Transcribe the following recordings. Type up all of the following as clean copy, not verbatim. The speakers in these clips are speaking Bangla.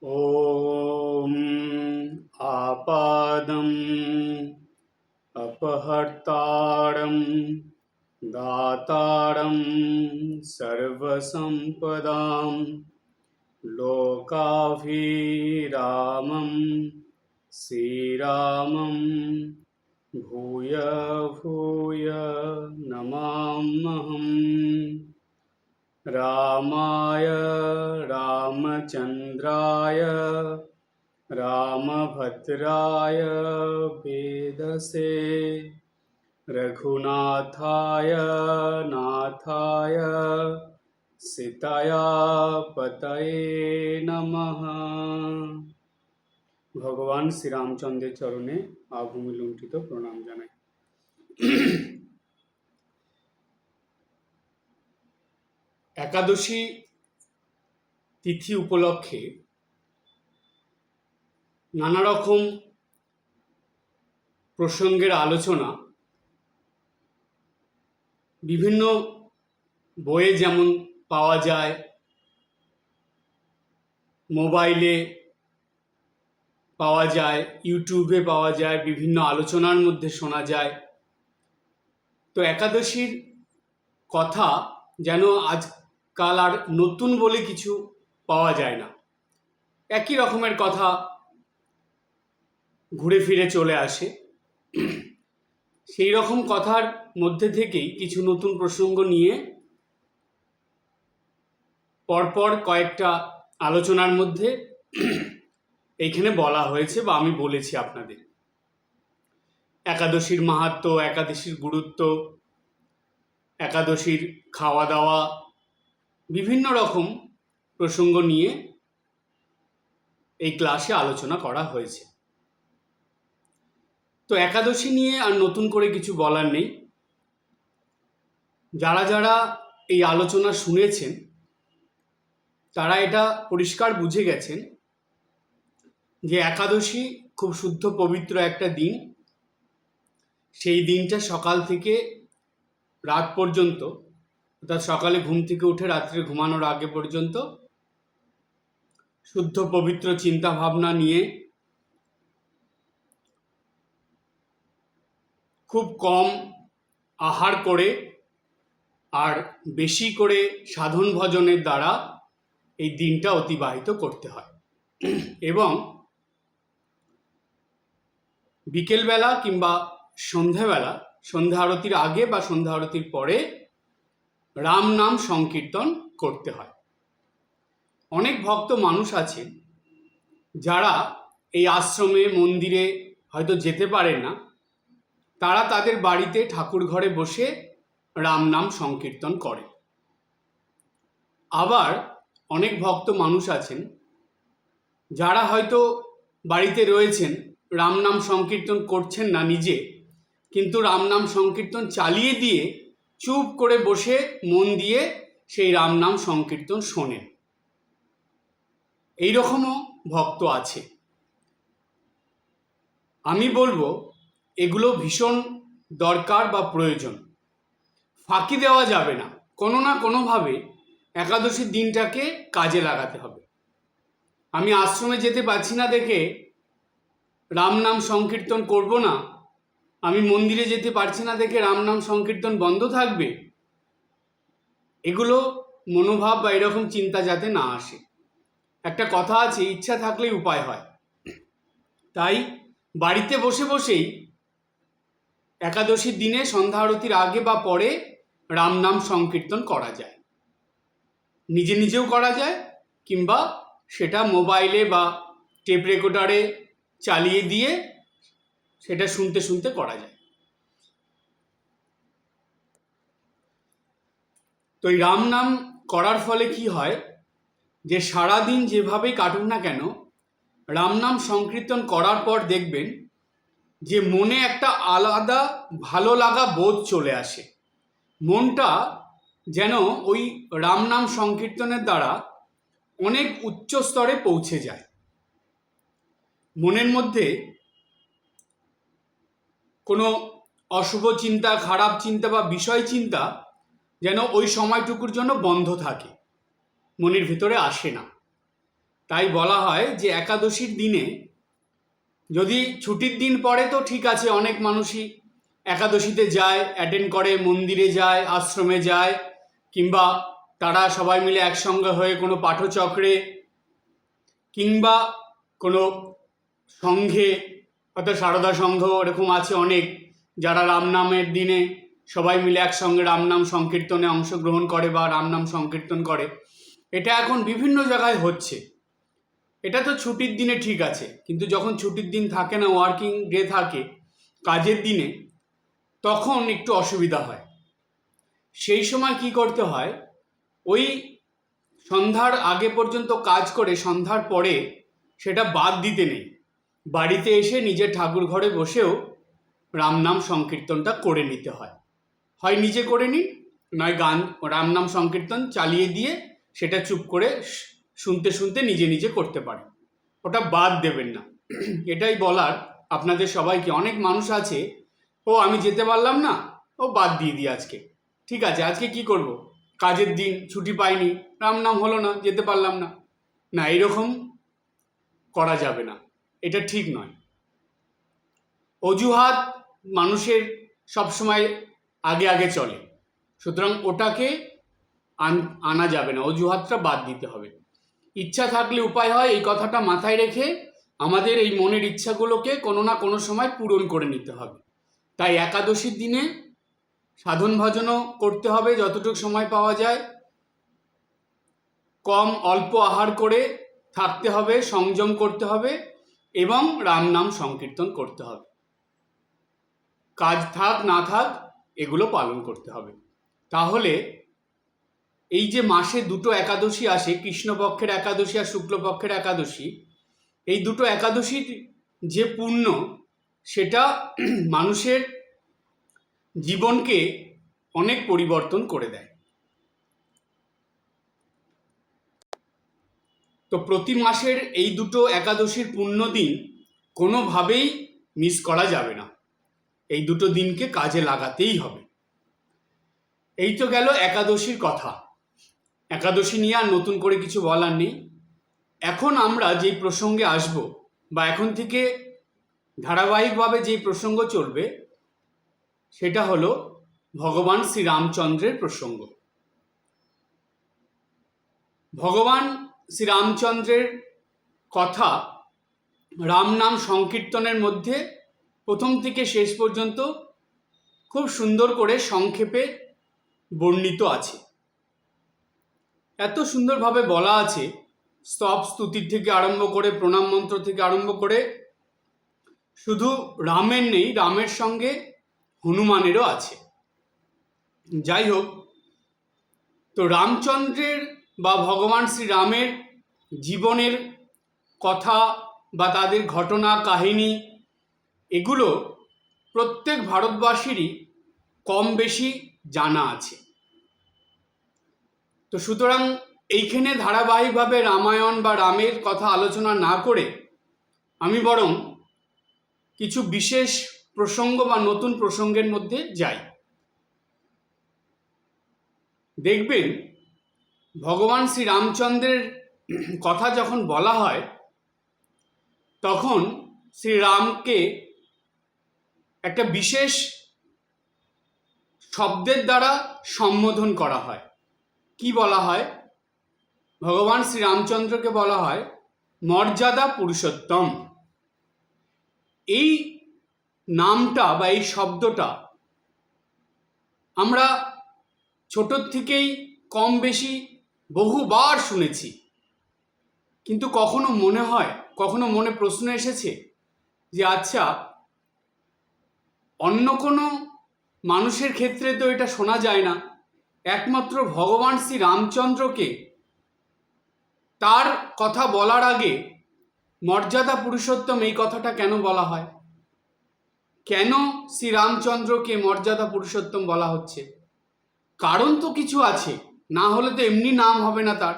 ॐ आपादम् अपहर्तारं दातारं सर्वसम्पदां लोकाभिरामं श्रीरामं भूय भूय नमाम्यहम्। रामाय रामचन्द्राय रामभद्राय वेदसे रघुनाथाय नाथाय सीताया पतये नमः। भगवान श्रीरामचंद्रेर चरणे आभूमि लुंठित प्रणाम जानाई। एकादशी तिथि उपलक्षे नाना रकम प्रसंगेर आलोचना विभिन्न बोये जेमन पावा जाए, मोबाइले पावा जाए, यूट्यूबे पावा जाए, विभिन्न आलोचनार मध्य शोना जाए। तो एकादशीर कथा जेन आजकल आर नतून बोले किछु पावा जाए ना, एक ही रकमेर कथा घुरे फिरे चले आसे। सेई रकम कथार मध्य थेकेई किछु नतून प्रसंग निये परपर कयेकटा आलोचनार मध्य एखाने बला हयेछे बा आमी बोलेछि आपनादेर। एकादशीर माहात्म्य, एकादशीर गुरुत्व, एकादशीर खावा दावा, विभिन्न रकम प्रसंग निये এই ক্লাসে আলোচনা করা হয়েছে। তো একাদশী নিয়ে আর নতুন করে কিছু বলার নেই। যারা যারা এই আলোচনা শুনেছেন তারা এটা পরিষ্কার বুঝে গেছেন যে একাদশী খুব শুদ্ধ পবিত্র একটা দিন। সেই দিনটা সকাল থেকে রাত পর্যন্ত, অর্থাৎ সকালে ঘুম থেকে উঠে রাত্রে ঘুমানোর আগে পর্যন্ত शुद्ध पवित्र चिंता भावना निये खूब कम आहार करे और बेशी करे साधन भजनेर द्वारा এই দিনটা অতিবাহিত করতে হয়। এবং বিকেলবেলা কিংবা সন্ধ্যাবেলা, সন্ধ্যা আরতির আগে বা সন্ধ্যা আরতির পরে রাম নাম সংকীর্তন করতে হয়। অনেক ভক্ত মানুষ আছে যারা এই আশ্রমে মন্দিরে হয়তো যেতে পারেন না, তারা তাদের বাড়িতে ঠাকুর ঘরে বসে রাম নাম সংকীর্তন করে। আবার অনেক ভক্ত মানুষ আছেন যারা হয়তো বাড়িতে রয়েছেন, রাম নাম সংকীর্তন করছেন না নিজে, কিন্তু রাম নাম সংকীর্তন চালিয়ে দিয়ে চুপ করে বসে মন দিয়ে সেই রাম নাম সংকীর্তন শোনেন। এই রকমও ভক্ত আছে। আমি বলবো এগুলো ভীষণ দরকার বা প্রয়োজন, ফাঁকি দেওয়া যাবে না। কোনো না কোনোভাবে একাদশীর দিনটাকে কাজে লাগাতে হবে। আমি আশ্রমে যেতে পারছি না দেখে রাম নাম সংকীর্তন করব না, আমি মন্দিরে যেতে পারছি না দেখে রাম নাম সংকীর্তন বন্ধ থাকবে, এগুলো মনোভাব বা এরকম চিন্তা যাতে না আসে। একটা কথা আছে, ইচ্ছা থাকলেই উপায় হয়। তাই বাড়িতে বসে বসেই একাদশীর দিনে সন্ধ্যা আরতির আগে বা পরে রাম নাম সংকীর্তন করা যায়। নিজে নিজেও করা যায়, কিংবা সেটা মোবাইলে বা টেপ রেকর্ডারে চালিয়ে দিয়ে সেটা শুনতে শুনতে করা যায়। তো এই রাম নাম করার ফলে কি হয়, যে সারাদিন যেভাবেই কাটুক না কেন রাম নাম সংকীর্তন করার পর দেখবেন যে মনে একটা আলাদা ভালো লাগা বোধ চলে আসে। মনটা যেন ওই রাম নাম সংকীর্তনের দ্বারা অনেক উচ্চ স্তরে পৌঁছে যায়। মনের মধ্যে কোনো অশুভ চিন্তা, খারাপ চিন্তা বা বিষয় চিন্তা যেন ওই সময়টুকুর জন্য বন্ধ থাকে, মনের ভিতরে আসে না। তাই বলা হয় যে একাদশীর দিনে, যদি ছুটির দিন পড়ে তো ঠিক আছে, অনেক মানুষই একাদশীতে যায়, অ্যাটেন্ড করে, মন্দিরে যায়, আশ্রমে যায়, কিংবা তারা সবাই মিলে একসঙ্গে হয়ে কোনো পাঠচক্রে কিংবা কোনো সংঘে, হয়তো সারদা সংঘ এরকম আছে অনেক, যারা রামনামের দিনে সবাই মিলে একসঙ্গে রামনাম সংকীর্তনে অংশগ্রহণ করে বা রামনাম সংকীর্তন করে। এটা এখন বিভিন্ন জায়গায় হচ্ছে। এটা তো ছুটির দিনে ঠিক আছে, কিন্তু যখন ছুটির দিন থাকে না, ওয়ার্কিং ডে থাকে, কাজের দিনে, তখন একটু অসুবিধা হয়। সেই সময় কি করতে হয়, ওই সন্ধ্যার আগে পর্যন্ত কাজ করে সন্ধ্যার পরে সেটা বাদ দিতে নেই। বাড়িতে এসে নিজের ঠাকুর ঘরে বসেও রামনাম সংকীর্তনটা করে নিতে হয়। হয় নিজে করে নিন, নয় গান রামনাম সংকীর্তন চালিয়ে দিয়ে সেটা চুপ করে শুনতে শুনতে নিজে নিজে করতে পারেন, ওটা বাদ দেবেন না। এটাই বলার আপনাদের সবাইকে। অনেক মানুষ আছে, ও আমি যেতে পারলাম না, ও বাদ দিয়ে দিই আজকে, ঠিক আছে আজকে কি করব, কাজের দিন, ছুটি পাইনি, রামনাম হলো না, যেতে পারলাম না। না, এরকম করা যাবে না, এটা ঠিক নয়। অজুহাত মানুষের সবসময় আগে আগে চলে, সুতরাং ওটাকে আনা যাবে না, অজুহাতটা বাদ দিতে হবে। ইচ্ছা থাকলে উপায় হয়, এই কথাটা মাথায় রেখে আমাদের এই মনের ইচ্ছাগুলোকে কোনো না কোনো সময় পূরণ করে নিতে হবে। তাই একাদশীর দিনে সাধন ভজনও করতে হবে যতটুকু সময় পাওয়া যায়, অল্প আহার করে থাকতে হবে, সংযম করতে হবে এবং রামনাম সংকীর্তন করতে হবে। কাজ থাক না থাক এগুলো পালন করতে হবে। তাহলে এই যে মাসে দুটো একাদশী আসে, কৃষ্ণপক্ষের একাদশী আর শুক্লপক্ষের একাদশী, এই দুটো একাদশীর যে পুণ্য, সেটা মানুষের জীবনকে অনেক পরিবর্তন করে দেয়। তো প্রতি মাসের এই দুটো একাদশীর পুণ্য দিন কোনোভাবেই মিস করা যাবে না, এই দুটো দিনকে কাজে লাগাতেই হবে। এই তো গেল একাদশীর কথা। একাদশী নিয়ে আর নতুন করে কিছু বলার নেই। এখন আমরা যেই প্রসঙ্গে আসব, বা এখন থেকে ধারাবাহিকভাবে যেই প্রসঙ্গ চলবে, সেটা হলো ভগবান শ্রীরামচন্দ্রের প্রসঙ্গ। ভগবান শ্রীরামচন্দ্রের কথা রাম নাম সংকীর্তনের মধ্যে প্রথম থেকে শেষ পর্যন্ত খুব সুন্দর করে সংক্ষেপে বর্ণিত আছে। এত সুন্দরভাবে বলা আছে, স্তব স্তুতির থেকে আরম্ভ করে, প্রণাম মন্ত্র থেকে আরম্ভ করে, শুধু রামের নেই, রামের সঙ্গে হনুমানেরও আছে। যাই হোক, তো রামচন্দ্রের বা ভগবান শ্রীরামের জীবনের কথা বা তাদের ঘটনা কাহিনী, এগুলো প্রত্যেক ভারতবাসীরই কম বেশি জানা আছে। তো সুতরাং এইখানে ধারাবাহিকভাবে রামায়ণ বা রামের কথা আলোচনা না করে আমি বরং কিছু বিশেষ প্রসঙ্গ বা নতুন প্রসঙ্গের মধ্যে যাই। দেখবেন, ভগবান শ্রীরামচন্দ্রের কথা যখন বলা হয়, তখন শ্রীরামকে একটা বিশেষ শব্দের দ্বারা সম্বোধন করা হয়। কি বলা হয়? ভগবান শ্রীরামচন্দ্রকে বলা হয় মর্যাদা পুরুষোত্তম। এই নামটা বা এই শব্দটা আমরা ছোটোর থেকেই কম বেশি বহুবার শুনেছি, কিন্তু কখনো মনে হয়, কখনো মনে প্রশ্ন এসেছে যে আচ্ছা, অন্য কোনো মানুষের ক্ষেত্রে তো এটা শোনা যায় না, একমাত্র ভগবান শ্রী রামচন্দ্রকে তার কথা বলার আগে মর্যাদা পুরুষোত্তম এই কথাটা কেন বলা হয়? কেন শ্রীরামচন্দ্রকে মর্যাদা পুরুষোত্তম বলা হচ্ছে? কারণ তো কিছু আছে, না হলে তো এমনি নাম হবে না তার।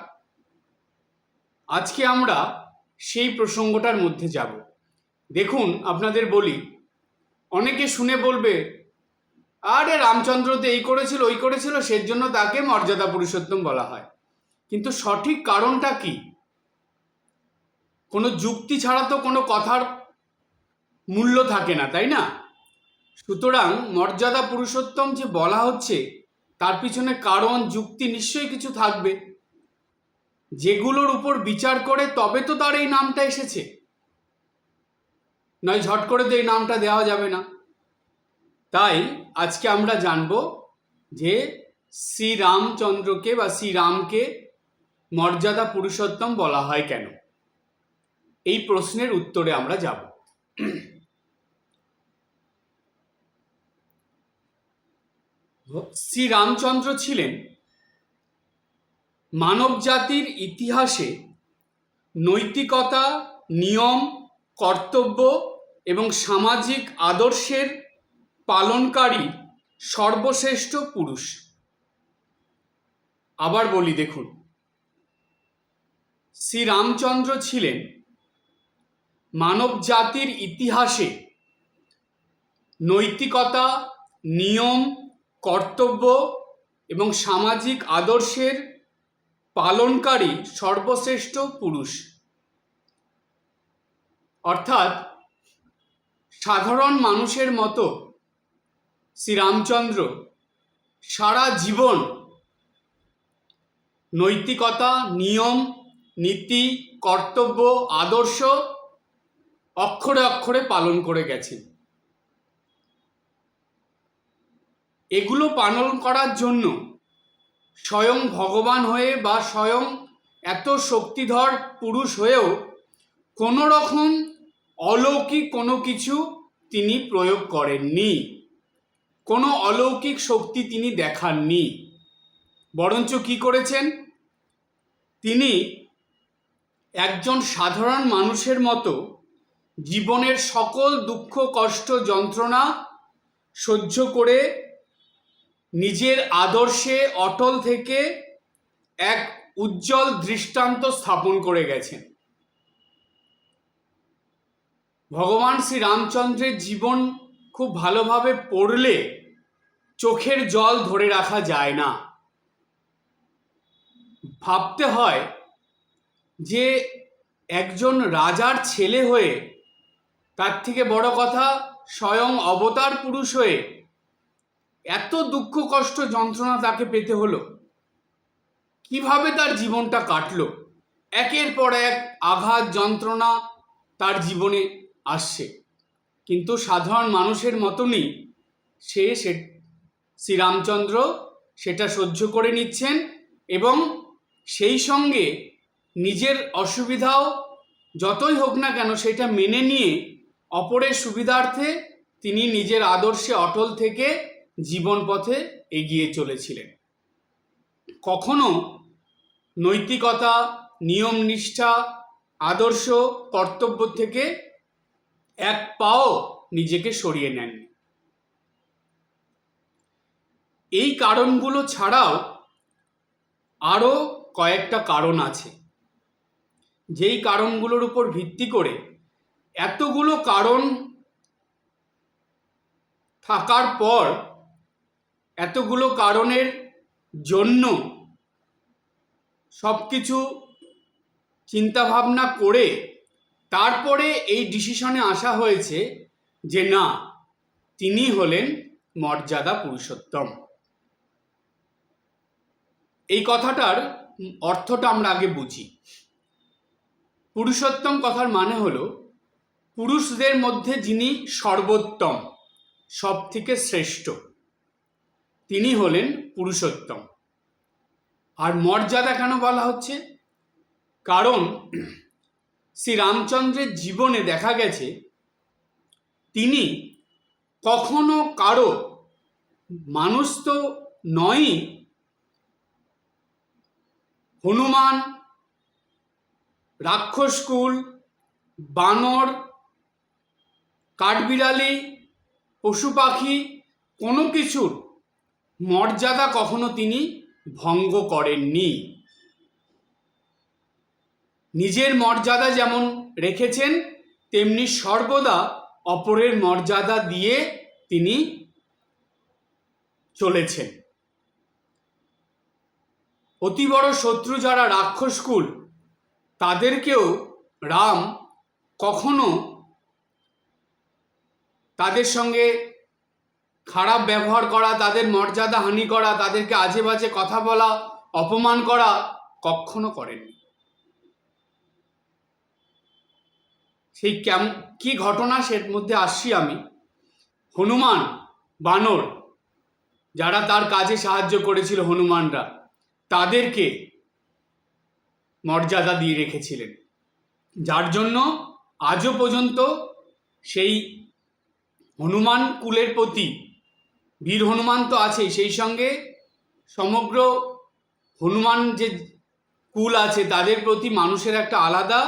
আজকে আমরা সেই প্রসঙ্গটার মধ্যে যাব। দেখুন, আপনাদের বলি, অনেকে শুনে বলবে, আরে রামচন্দ্র তো এই করেছিল ওই করেছিল, সেজন্য তাকে মর্যাদা পুরুষোত্তম বলা হয়। কিন্তু সঠিক কারণটা কি? কোনো যুক্তি ছাড়া তো কোনো কথার মূল্য থাকে না, তাই না? সুতরাং মর্যাদা পুরুষোত্তম যে বলা হচ্ছে তার পিছনে কারণ যুক্তি নিশ্চয়ই কিছু থাকবে, যেগুলোর উপর বিচার করে তবে তো তার এই নামটা এসেছে, নয় ঝট করে তো এই নামটা দেওয়া যাবে না। তাই আজকে আমরা জানব যে শ্রীরামচন্দ্রকে বা শ্রীরামকে মর্যাদা পুরুষোত্তম বলা হয় কেন। এই প্রশ্নের উত্তরে আমরা যাব। শ্রীরামচন্দ্র ছিলেন মানব জাতির ইতিহাসে নৈতিকতা, নিয়ম, কর্তব্য এবং সামাজিক আদর্শের পালনকারী সর্বশ্রেষ্ঠ পুরুষ। আবার বলি, দেখুন, শ্রীরামচন্দ্র ছিলেন মানব জাতির ইতিহাসে নৈতিকতা, নিয়ম, কর্তব্য এবং সামাজিক আদর্শের পালনকারী সর্বশ্রেষ্ঠ পুরুষ। অর্থাৎ সাধারণ মানুষের মতো শ্রীরামচন্দ্র সারা জীবন নৈতিকতা, নিয়ম, নীতি, কর্তব্য, আদর্শ অক্ষরে অক্ষরে পালন করে গেছেন। এগুলো পালন করার জন্য স্বয়ং ভগবান হয়ে বা স্বয়ং এত শক্তিধর পুরুষ হয়েও কোনো রকম অলৌকিক কোনো কিছু তিনি প্রয়োগ করেননি, কোনো অলৌকিক শক্তি তিনি দেখাননি। বরঞ্চ কি করেছেন? তিনি একজন সাধারণ মানুষের মতো জীবনের সকল দুঃখ, কষ্ট, যন্ত্রণা সহ্য করে নিজের আদর্শে অটল থেকে এক উজ্জ্বল দৃষ্টান্ত স্থাপন করে গেছেন। ভগবান শ্রীরামচন্দ্রের জীবন খুব ভালোভাবে পড়লে চোখের জল ধরে রাখা যায় না। ভাবতে হয় যে একজন রাজার ছেলে হয়ে, তার থেকে বড় কথা স্বয়ং অবতার পুরুষ হয়ে এত দুঃখ, কষ্ট, যন্ত্রণা তাকে পেতে হলো। কিভাবে তার জীবনটা কাটলো? একের পর এক আঘাত, যন্ত্রণা তার জীবনে আসছে, কিন্তু সাধারণ মানুষের মতনই শ্রীরামচন্দ্র সেটা সহ্য করে নিচ্ছেন এবং সেই সঙ্গে নিজের অসুবিধাও যতই হোক না কেন সেটা মেনে নিয়ে অপরের সুবিধার্থে তিনি নিজের আদর্শে অটল থেকে জীবন পথে এগিয়ে চলেছিলেন। কখনো নৈতিকতা, নিয়ম, নিষ্ঠা, আদর্শ, কর্তব্য থেকে এক পাও নিজেকে সরিয়ে নেননি। এই কারণগুলো ছাড়াও আরও কয়েকটা কারণ আছে, যেই কারণগুলোর উপর ভিত্তি করে এতগুলো কারণ থাকার পর, এতগুলো কারণের জন্য সব কিছু চিন্তাভাবনা করে তারপরে এই ডিসিশনে আসা হয়েছে যে না, তিনি হলেন মর্যাদা পুরুষোত্তম। এই কথাটার অর্থটা আমরা আগে বুঝি। পুরুষোত্তম কথার মানে হলো পুরুষদের মধ্যে যিনি সর্বোত্তম, সব থেকে শ্রেষ্ঠ, তিনি হলেন পুরুষোত্তম। আর মর্যাদা কেন বলা হচ্ছে? কারণ শ্রীরামচন্দ্রের জীবনে দেখা গেছে তিনি কখনো কারো, মানুষ তো নয়ই, হনুমান, রাক্ষসকুল, বানর, কাঠবিড়ালি, পশু পাখি, কোনো কিছুর মর্যাদা কখনো তিনি ভঙ্গ করেননি। নিজের মর্যাদা যেমন রেখেছেন, তেমনি সর্বদা অপরের মর্যাদা দিয়ে তিনি চলেছেন। অতি বড় শত্রু যারা রাক্ষসকুল, তাদেরকেও রাম কখনো তাদের সঙ্গে খারাপ ব্যবহার করা, তাদের মর্যাদা হানি করা, তাদেরকে আজে বাজে কথা বলা, অপমান করা কখনো করেননি। সেই কি ঘটনা সের মধ্যে আসছি আমি। হনুমান, বানর, যারা তার কাজে সাহায্য করেছিল, হনুমানরা, তাদেরকে মর্যাদা দিয়ে রেখেছিলেন, যার জন্য আজও পর্যন্ত সেই হনুমান কুলের প্রতি, বীর হনুমান তো আছেই, সেই সঙ্গে সমগ্র হনুমান যে কুল আছে তাদের প্রতি মানুষের একটা আলাদা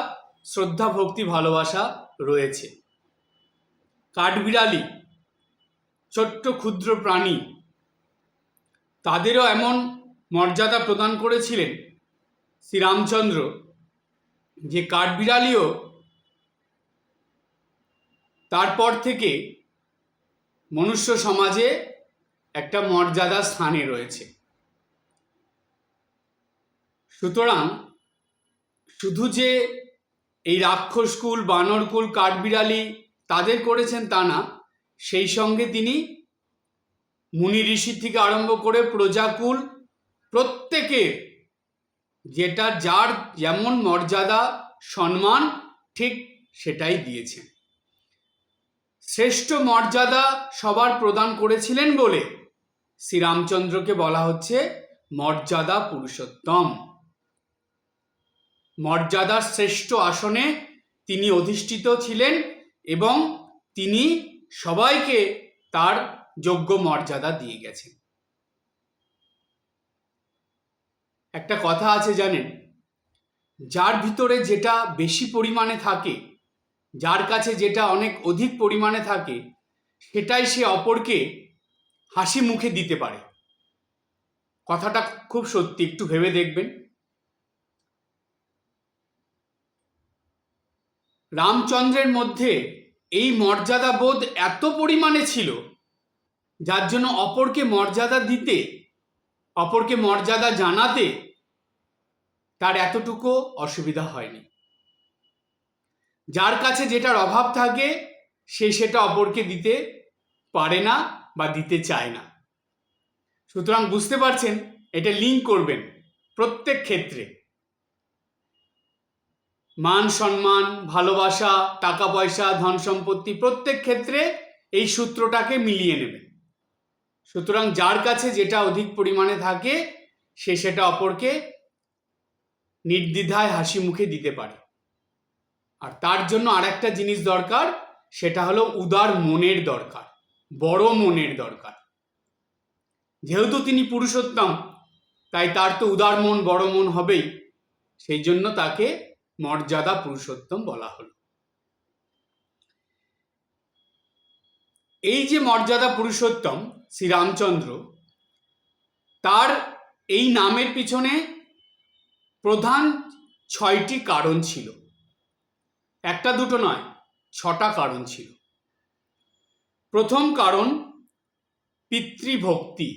শ্রদ্ধা, ভক্তি, ভালোবাসা রয়েছে। কাঠবিড়ালি, ছোট্ট ক্ষুদ্র প্রাণী, তাদেরও এমন মর্যাদা প্রদান করেছিলেন শ্রীরামচন্দ্র যে কাঠবিড়ালিও তারপর থেকে মনুষ্য সমাজে একটা মর্যাদা স্থানে রয়েছে। সুতরাং শুধু যে এই রাক্ষসকুল, বানরকুল, কাঠবিড়ালি তাদের করেছেন তা না, সেই সঙ্গে তিনি মুনি ঋষির থেকে আরম্ভ করে প্রজাকুল প্রত্যেকের যেটা যার যেমন মর্যাদা সম্মান ঠিক সেটাই দিয়েছেন। শ্রেষ্ঠ মর্যাদা সবার প্রদান করেছিলেন বলে শ্রীরামচন্দ্রকে বলা হচ্ছে মর্যাদা পুরুষোত্তম। মর্যাদার শ্রেষ্ঠ আসনে তিনি অধিষ্ঠিত ছিলেন এবং তিনি সবাইকে তার যোগ্য মর্যাদা দিয়ে গেছেন। একটা কথা আছে জানেন, যার ভিতরে যেটা বেশি পরিমাণে থাকে, যার কাছে যেটা অনেক অধিক পরিমাণে থাকে, সেটাই সে অপরকে হাসি মুখে দিতে পারে। কথাটা খুব সত্যি, একটু ভেবে দেখবেন। রামচন্দ্রের মধ্যে এই মর্যাদা বোধ এত পরিমাণে ছিল, যার জন্য অপরকে মর্যাদা দিতে, অপরকে মর্যাদা জানাতে তার এতটুকু অসুবিধা হয়নি। যার কাছে যেটার অভাব থাকে সে সেটা অপরকে দিতে পারে না বা দিতে চায় না। সুতরাং বুঝতে পারছেন, এটা লিঙ্ক করবেন প্রত্যেক ক্ষেত্রে। মান সম্মান, ভালোবাসা, টাকা পয়সা, ধন সম্পত্তি, প্রত্যেক ক্ষেত্রে এই সূত্রটাকে মিলিয়ে নেবেন। সুতরাং যার কাছে যেটা অধিক পরিমাণে থাকে সে সেটা অপরকে নির্দ্বিধায় হাসি মুখে দিতে পারে। আর তার জন্য আরেকটা জিনিস দরকার, সেটা হলো উদার মনের দরকার, বড় মনের দরকার। যেহেতু তিনি পুরুষোত্তম, তাই তার তো উদার মন, বড় মন হবেই, সেই জন্য তাকে মর্যাদা পুরুষোত্তম বলা হলো। এই যে মর্যাদা পুরুষোত্তম শ্রীরামচন্দ্র, তার এই নামের পিছনে প্রধান 6টি কারণ ছিল। একটা দুটো নয়, 6টা কারণ ছিল। প্রথম কারণ পিতৃভক্তি।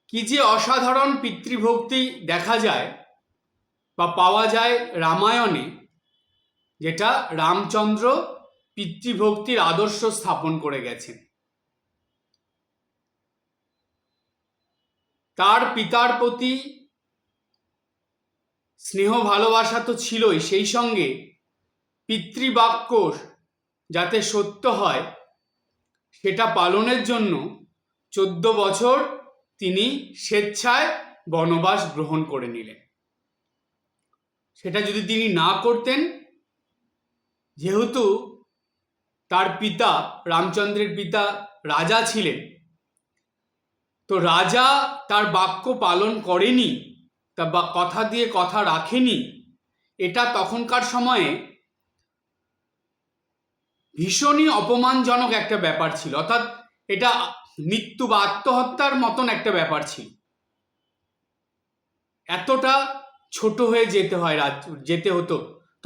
কি যে অসাধারণ পিতৃভক্তি দেখা যায় বা পাওয়া যায় রামায়ণে, যেটা রামচন্দ্র পিতৃভক্তির আদর্শ স্থাপন করে গেছেন। তার পিতার প্রতি স্নেহ ভালোবাসা তো ছিলই, সেই সঙ্গে পিতৃবাক্য যাতে সত্য হয় সেটা পালনের জন্য 14 বছর তিনি স্বেচ্ছায় বনবাস গ্রহণ করে নিলেন। সেটা যদি তিনি না করতেন, যেহেতু তার পিতা, রামচন্দ্রের পিতা রাজা ছিলেন, তো রাজা তার বাক্য পালন করেনি, তা বা কথা দিয়ে কথা রাখেনি, এটা তখনকার সময়ে ভীষণই অপমানজনক একটা ব্যাপার ছিল। অর্থাৎ এটা মৃত্যু বা আত্মহত্যার মতন একটা ব্যাপার ছিল। এতটা ছোট হয়ে যেতে হতো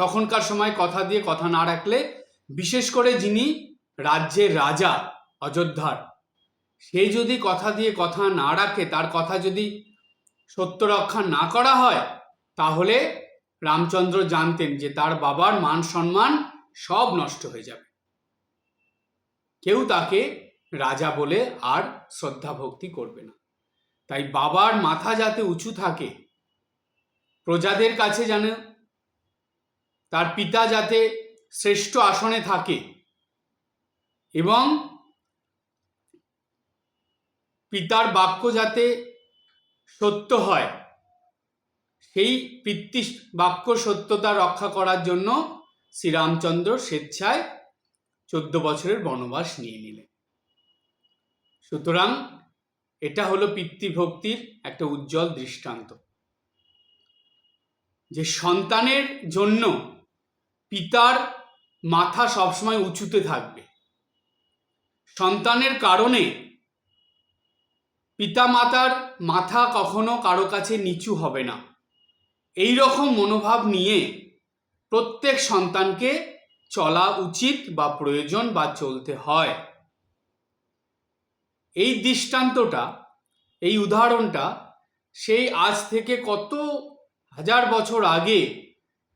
তখনকার সময় কথা দিয়ে কথা না রাখলে। বিশেষ করে যিনি রাজ্যের রাজা অযোধ্যার, সে যদি কথা দিয়ে কথা না রাখে, তার কথা যদি সত্য রক্ষা না করা হয়, তাহলে রামচন্দ্র জানতেন যে তার বাবার মান সম্মান সব নষ্ট হয়ে যাবে, কেউ তাকে রাজা বলে আর শ্রদ্ধা ভক্তি করবে না। তাই বাবার মাথা যাতে উঁচু থাকে, প্রজাদের কাছে যেন তার পিতা যাতে শ্রেষ্ঠ আসনে থাকে এবং পিতার বাক্য যাতে সত্য হয়, সেই পিতৃ বাক্য সত্যতা রক্ষা করার জন্য শ্রীরামচন্দ্র স্বেচ্ছায় 14 বছরের বনবাস নিয়ে নিলেন। সুতরাং এটা হলো পিতৃভক্তির একটা উজ্জ্বল দৃষ্টান্ত, যে সন্তানের জন্য পিতার মাথা সবসময় উঁচুতে থাকবে, সন্তানের কারণে পিতামাতার মাথা কখনো কারো কাছে নিচু হবে না। এই রকম মনোভাব নিয়ে প্রত্যেক সন্তানকে চলা উচিত বা প্রয়োজন বা চলতে হয়। এই দৃষ্টান্তটা, এই উদাহরণটা সেই আজ থেকে কত হাজার বছর আগে,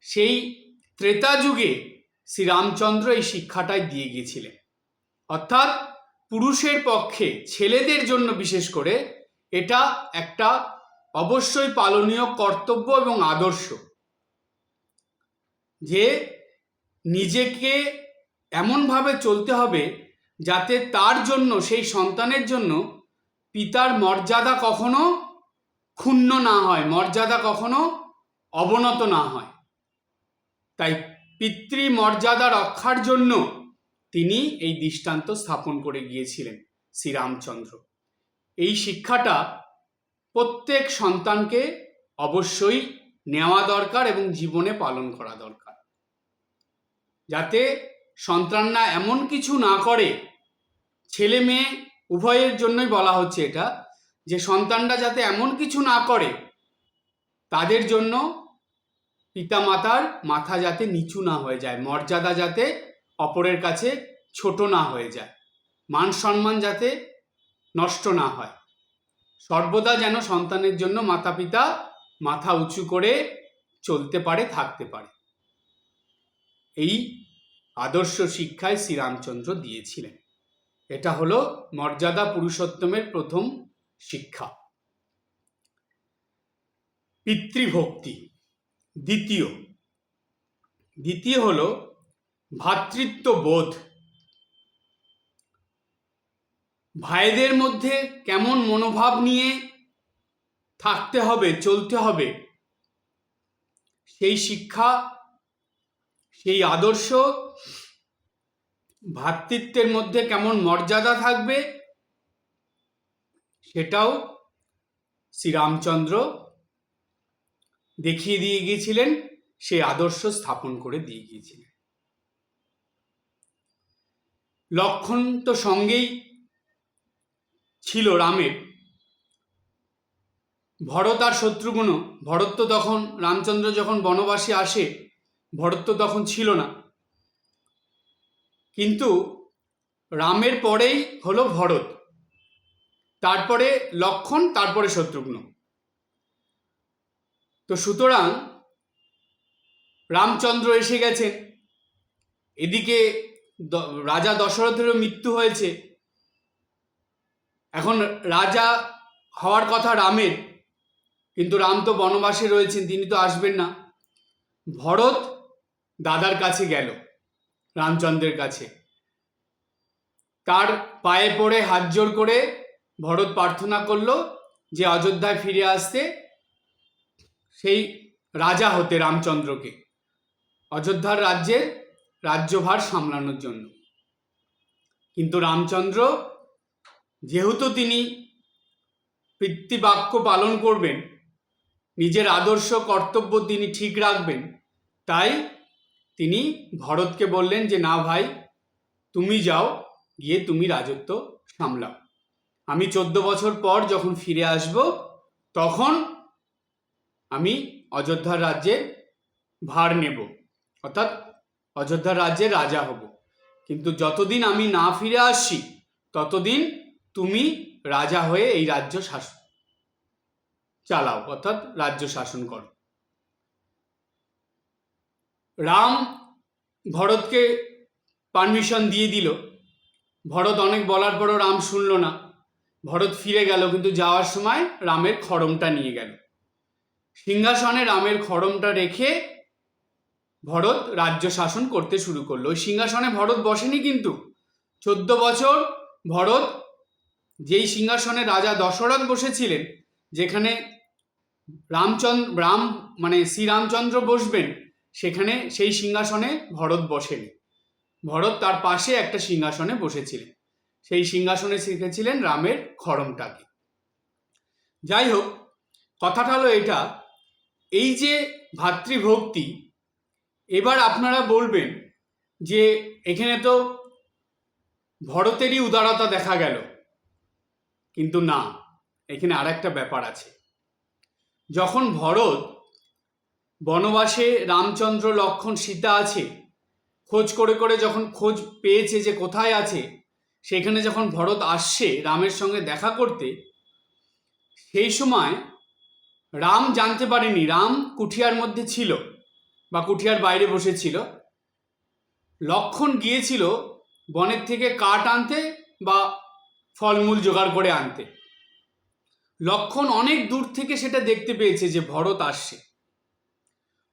সেই ত্রেতা যুগে শ্রীরামচন্দ্র এই শিক্ষাটাই দিয়ে গিয়েছিলেন। অর্থাৎ পুরুষের পক্ষে, ছেলেদের জন্য বিশেষ করে এটা একটা অবশ্যই পালনীয় কর্তব্য এবং আদর্শ, যে নিজেকে এমনভাবে চলতে হবে যাতে তার জন্য, সেই সন্তানের জন্য পিতার মর্যাদা কখনো ক্ষুণ্ণ না হয়, মর্যাদা কখনো অবনত না হয়। তাই পিতৃ মর্যাদা রক্ষার জন্য তিনি এই দৃষ্টান্ত স্থাপন করে গিয়েছিলেন শ্রীরামচন্দ্র। এই শিক্ষাটা প্রত্যেক সন্তানকে অবশ্যই নেওয়া দরকার এবং জীবনে পালন করা দরকার, যাতে সন্তানরা এমন কিছু না করে। ছেলে মেয়ে উভয়ের জন্যই বলা হচ্ছে এটা, যে সন্তানরা যাতে এমন কিছু না করে তাদের জন্য পিতামাতার মাথা যাতে নিচু না হয়ে যায়, মর্যাদা যাতে অপরের কাছে ছোট না হয়ে যায়, মান সম্মান যাতে নষ্ট না হয়। সর্বদা যেন সন্তানের জন্য মাতা পিতা মাথা উঁচু করে চলতে পারে, থাকতে পারে। এই আদর্শ শিক্ষায় শ্রীরামচন্দ্র দিয়েছিলেন। এটা হলো মর্যাদা পুরুষোত্তমের প্রথম শিক্ষা। পিতৃভক্তি দ্বিতীয় হলো ভ্রাতৃত্ববোধ। ভাইদের মধ্যে কেমন মনোভাব নিয়ে থাকতে হবে, চলতে হবে, সেই শিক্ষা, সেই আদর্শ, ভ্রাতৃত্বের মধ্যে কেমন মর্যাদা থাকবে, সেটাও শ্রীরামচন্দ্র দেখিয়ে দিয়ে গিয়েছিলেন, সেই আদর্শ স্থাপন করে দিয়ে গিয়েছিলেন। লক্ষ্মণ তো সঙ্গেই ছিল রামের, ভরত আর শত্রুঘ্ন। ভরত তো তখন, রামচন্দ্র যখন বনবাসে আসে, ভরত তো তখন ছিল না, কিন্তু রামের পরেই হলো ভরত, তারপরে লক্ষ্মণ, তারপরে শত্রুঘ্ন। তো সুতরাং রামচন্দ্র এসে গেছেন, এদিকে রাজা দশরথেরও মৃত্যু হয়েছে, এখন রাজা হওয়ার কথা রামের, কিন্তু রাম তো বনবাসে রয়েছেন, তিনি তো আসবেন না। ভরত দাদার কাছে গেল, রামচন্দ্রের কাছে, তার পায়ে পড়ে হাত জোড় করে ভরত প্রার্থনা করলো যে অযোধ্যায় ফিরে আসতে, সেই রাজা হতে রামচন্দ্রকে, অযোধ্যার রাজ্যের রাজ্যভার সামলানোর জন্য। কিন্তু রামচন্দ্র, যেহেতু তিনি পিতৃবাক্য পালন করবেন, নিজের আদর্শ কর্তব্য তিনি ঠিক রাখবেন, তাই তিনি ভরতকে বললেন যে না ভাই, তুমি যাও, গিয়ে তুমি রাজত্ব সামলাও, আমি 14 বছর পর যখন ফিরে আসব তখন আমি অযোধ্যার রাজ্যের ভার নেব, অর্থাৎ অযোধ্যার রাজ্যের রাজা হব, কিন্তু যতদিন আমি না ফিরে আসছি ততদিন তুমি রাজা হয়ে এই রাজ্য শাসন চালাও, অর্থাৎ রাজ্য শাসন করো। রাম ভরতকে পারমিশন দিয়ে দিল। ভরত অনেক বলার পরও রাম শুনল না। ভরত ফিরে গেল, কিন্তু যাওয়ার সময় রামের খড়মটা নিয়ে গেল। সিংহাসনে রামের খড়মটা রেখে ভরত রাজ্য শাসন করতে শুরু করলো। ওই সিংহাসনে ভরত বসেনি, কিন্তু 14 বছর ভরত যেই সিংহাসনে রাজা দশরথ বসেছিলেন, যেখানে রাম মানে শ্রীরামচন্দ্র বসবেন, সেখানে সেই সিংহাসনে ভরত বসেনি। ভরত তার পাশে একটা সিংহাসনে বসেছিলেন। সেই সিংহাসনে শিখেছিলেন রামের খড়মটাকে। যাই হোক, কথাটা হলো এটা, এই যে ভাতৃভক্তি, এবার আপনারা বলবেন যে এখানে তো ভরতেরই উদারতা দেখা গেল, কিন্তু না, এখানে আর একটা ব্যাপার আছে। যখন ভরত বনবাসে রামচন্দ্র, লক্ষ্মণ, সীতা আছে, খোঁজ করে করে যখন খোঁজ পেয়েছে যে কোথায় আছে, সেখানে যখন ভরত আসছে রামের সঙ্গে দেখা করতে, সেই সময় রাম জানতে পারেনি রাম কুঠিয়ার মধ্যে ছিল বা কুঠিয়ার বাইরে বসেছিল। লক্ষ্মণ গিয়েছিল বনের থেকে কাঠ আনতে বা ফলমূল জোগাড় করে আনতে। লক্ষ্মণ অনেক দূর থেকে সেটা দেখতে পেয়েছে যে ভরত আসছে।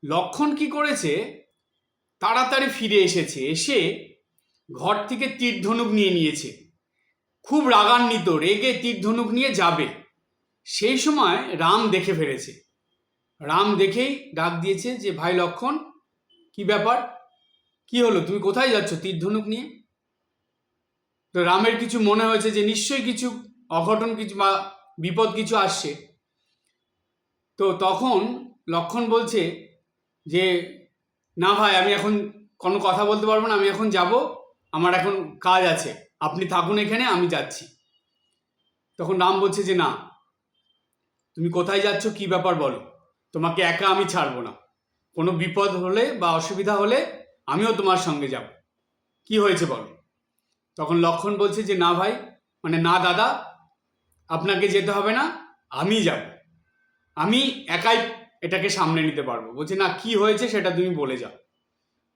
লক্ষ্মণ কি করেছে, তাড়াতাড়ি ফিরে এসেছে, এসে ঘর থেকে তীর ধনুক নিয়ে নিয়েছে। খুব রাগান্বিত, রেগে তীর ধনুক নিয়ে যাবে। সেই সময় রাম দেখে ফেলেছে। রাম দেখেই ডাক দিয়েছে যে ভাই লক্ষ্মণ, কি ব্যাপার, কি হলো, তুমি কোথায় যাচ্ছ তীর ধনুক নিয়ে? তো রামের কিছু মনে হয়েছে যে নিশ্চয়ই কিছু অঘটন, কিছু বা বিপদ কিছু আসছে। তো তখন লক্ষ্মণ বলছে যে না ভাই, আমি এখন কোনো কথা বলতে পারবো না, আমি এখন যাব, আমার এখন কাজ আছে, আপনি থাকুন এখানে, আমি যাচ্ছি। তখন রাম বলছে যে না, তুমি কোথায় যাচ্ছ, কি ব্যাপার বলো, তোমাকে একা আমি ছাড়বো না, কোনো বিপদ হলে বা অসুবিধা হলে আমিও তোমার সঙ্গে যাব, কি হয়েছে বলো। তখন লক্ষ্মণ বলছে যে না ভাই, মানে না দাদা, আপনাকে যেতে হবে না, আমি যাব, আমি একাই এটাকে সামনে নিতে পারবো। বলছে না, কি হয়েছে সেটা তুমি বলে যাও।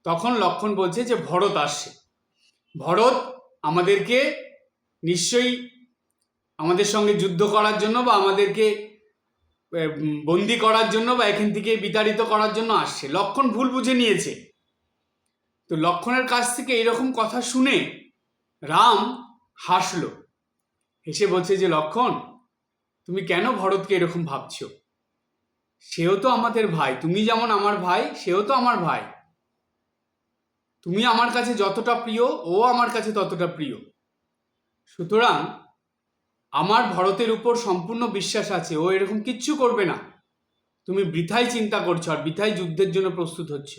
তখন লক্ষ্মণ বলছে যে ভরত আসছে, ভরত আমাদেরকে নিশ্চয়ই আমাদের সঙ্গে যুদ্ধ করার জন্য বা আমাদেরকে বন্দি করার জন্য বা এখান থেকে বিতাড়িত করার জন্য আসছে। লক্ষ্মণ ভুল বুঝে নিয়েছে। তো লক্ষ্মণের কাছ থেকে এরকম কথা শুনে রাম হাসলো, হেসে বলছে যে লক্ষ্মণ, তুমি কেন ভরতকে এরকম ভাবছো? সেও তো আমাদের ভাই, তুমি যেমন আমার ভাই, সেও তো আমার ভাই। তুমি আমার কাছে যতটা প্রিয়, ও আমার কাছে ততটা প্রিয়। সুতরাং আমার ভরতের উপর সম্পূর্ণ বিশ্বাস আছে, ও এরকম কিচ্ছু করবে না। তুমি বৃথাই চিন্তা করছো আর বৃথাই যুদ্ধের জন্য প্রস্তুত হচ্ছ।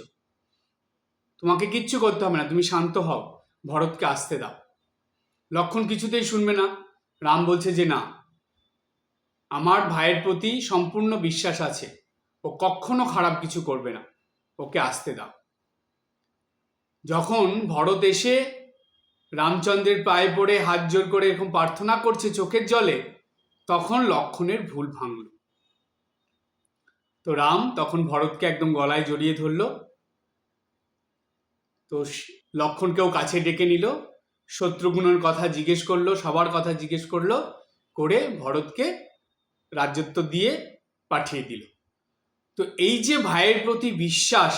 তোমাকে কিচ্ছু করতে হবে না, তুমি শান্ত হও, ভরতকে আসতে দাও। লক্ষ্মণ কিছুতেই শুনবে না। রাম বলছে যে না, আমার ভাইয়ের প্রতি সম্পূর্ণ বিশ্বাস আছে, ও কখনো খারাপ কিছু করবে না, ওকে আসতে দাও। যখন ভরত এসে রামচন্দ্রের পায়ে পড়ে হাত জোর করে এরকম প্রার্থনা করছে চোখের জলে, তখন লক্ষ্মণের ভুল ভাঙল। তো রাম তখন ভরতকে একদম গলায় জড়িয়ে ধরল। তো লক্ষ্মণকেও কাছে ডেকে নিল, শত্রুঘ্নের কথা জিজ্ঞেস করলো, সবার কথা জিজ্ঞেস করলো, করে ভরতকে রাজ্যত্ব দিয়ে পাঠিয়ে দিল। তো এই যে ভাইয়ের প্রতি বিশ্বাস,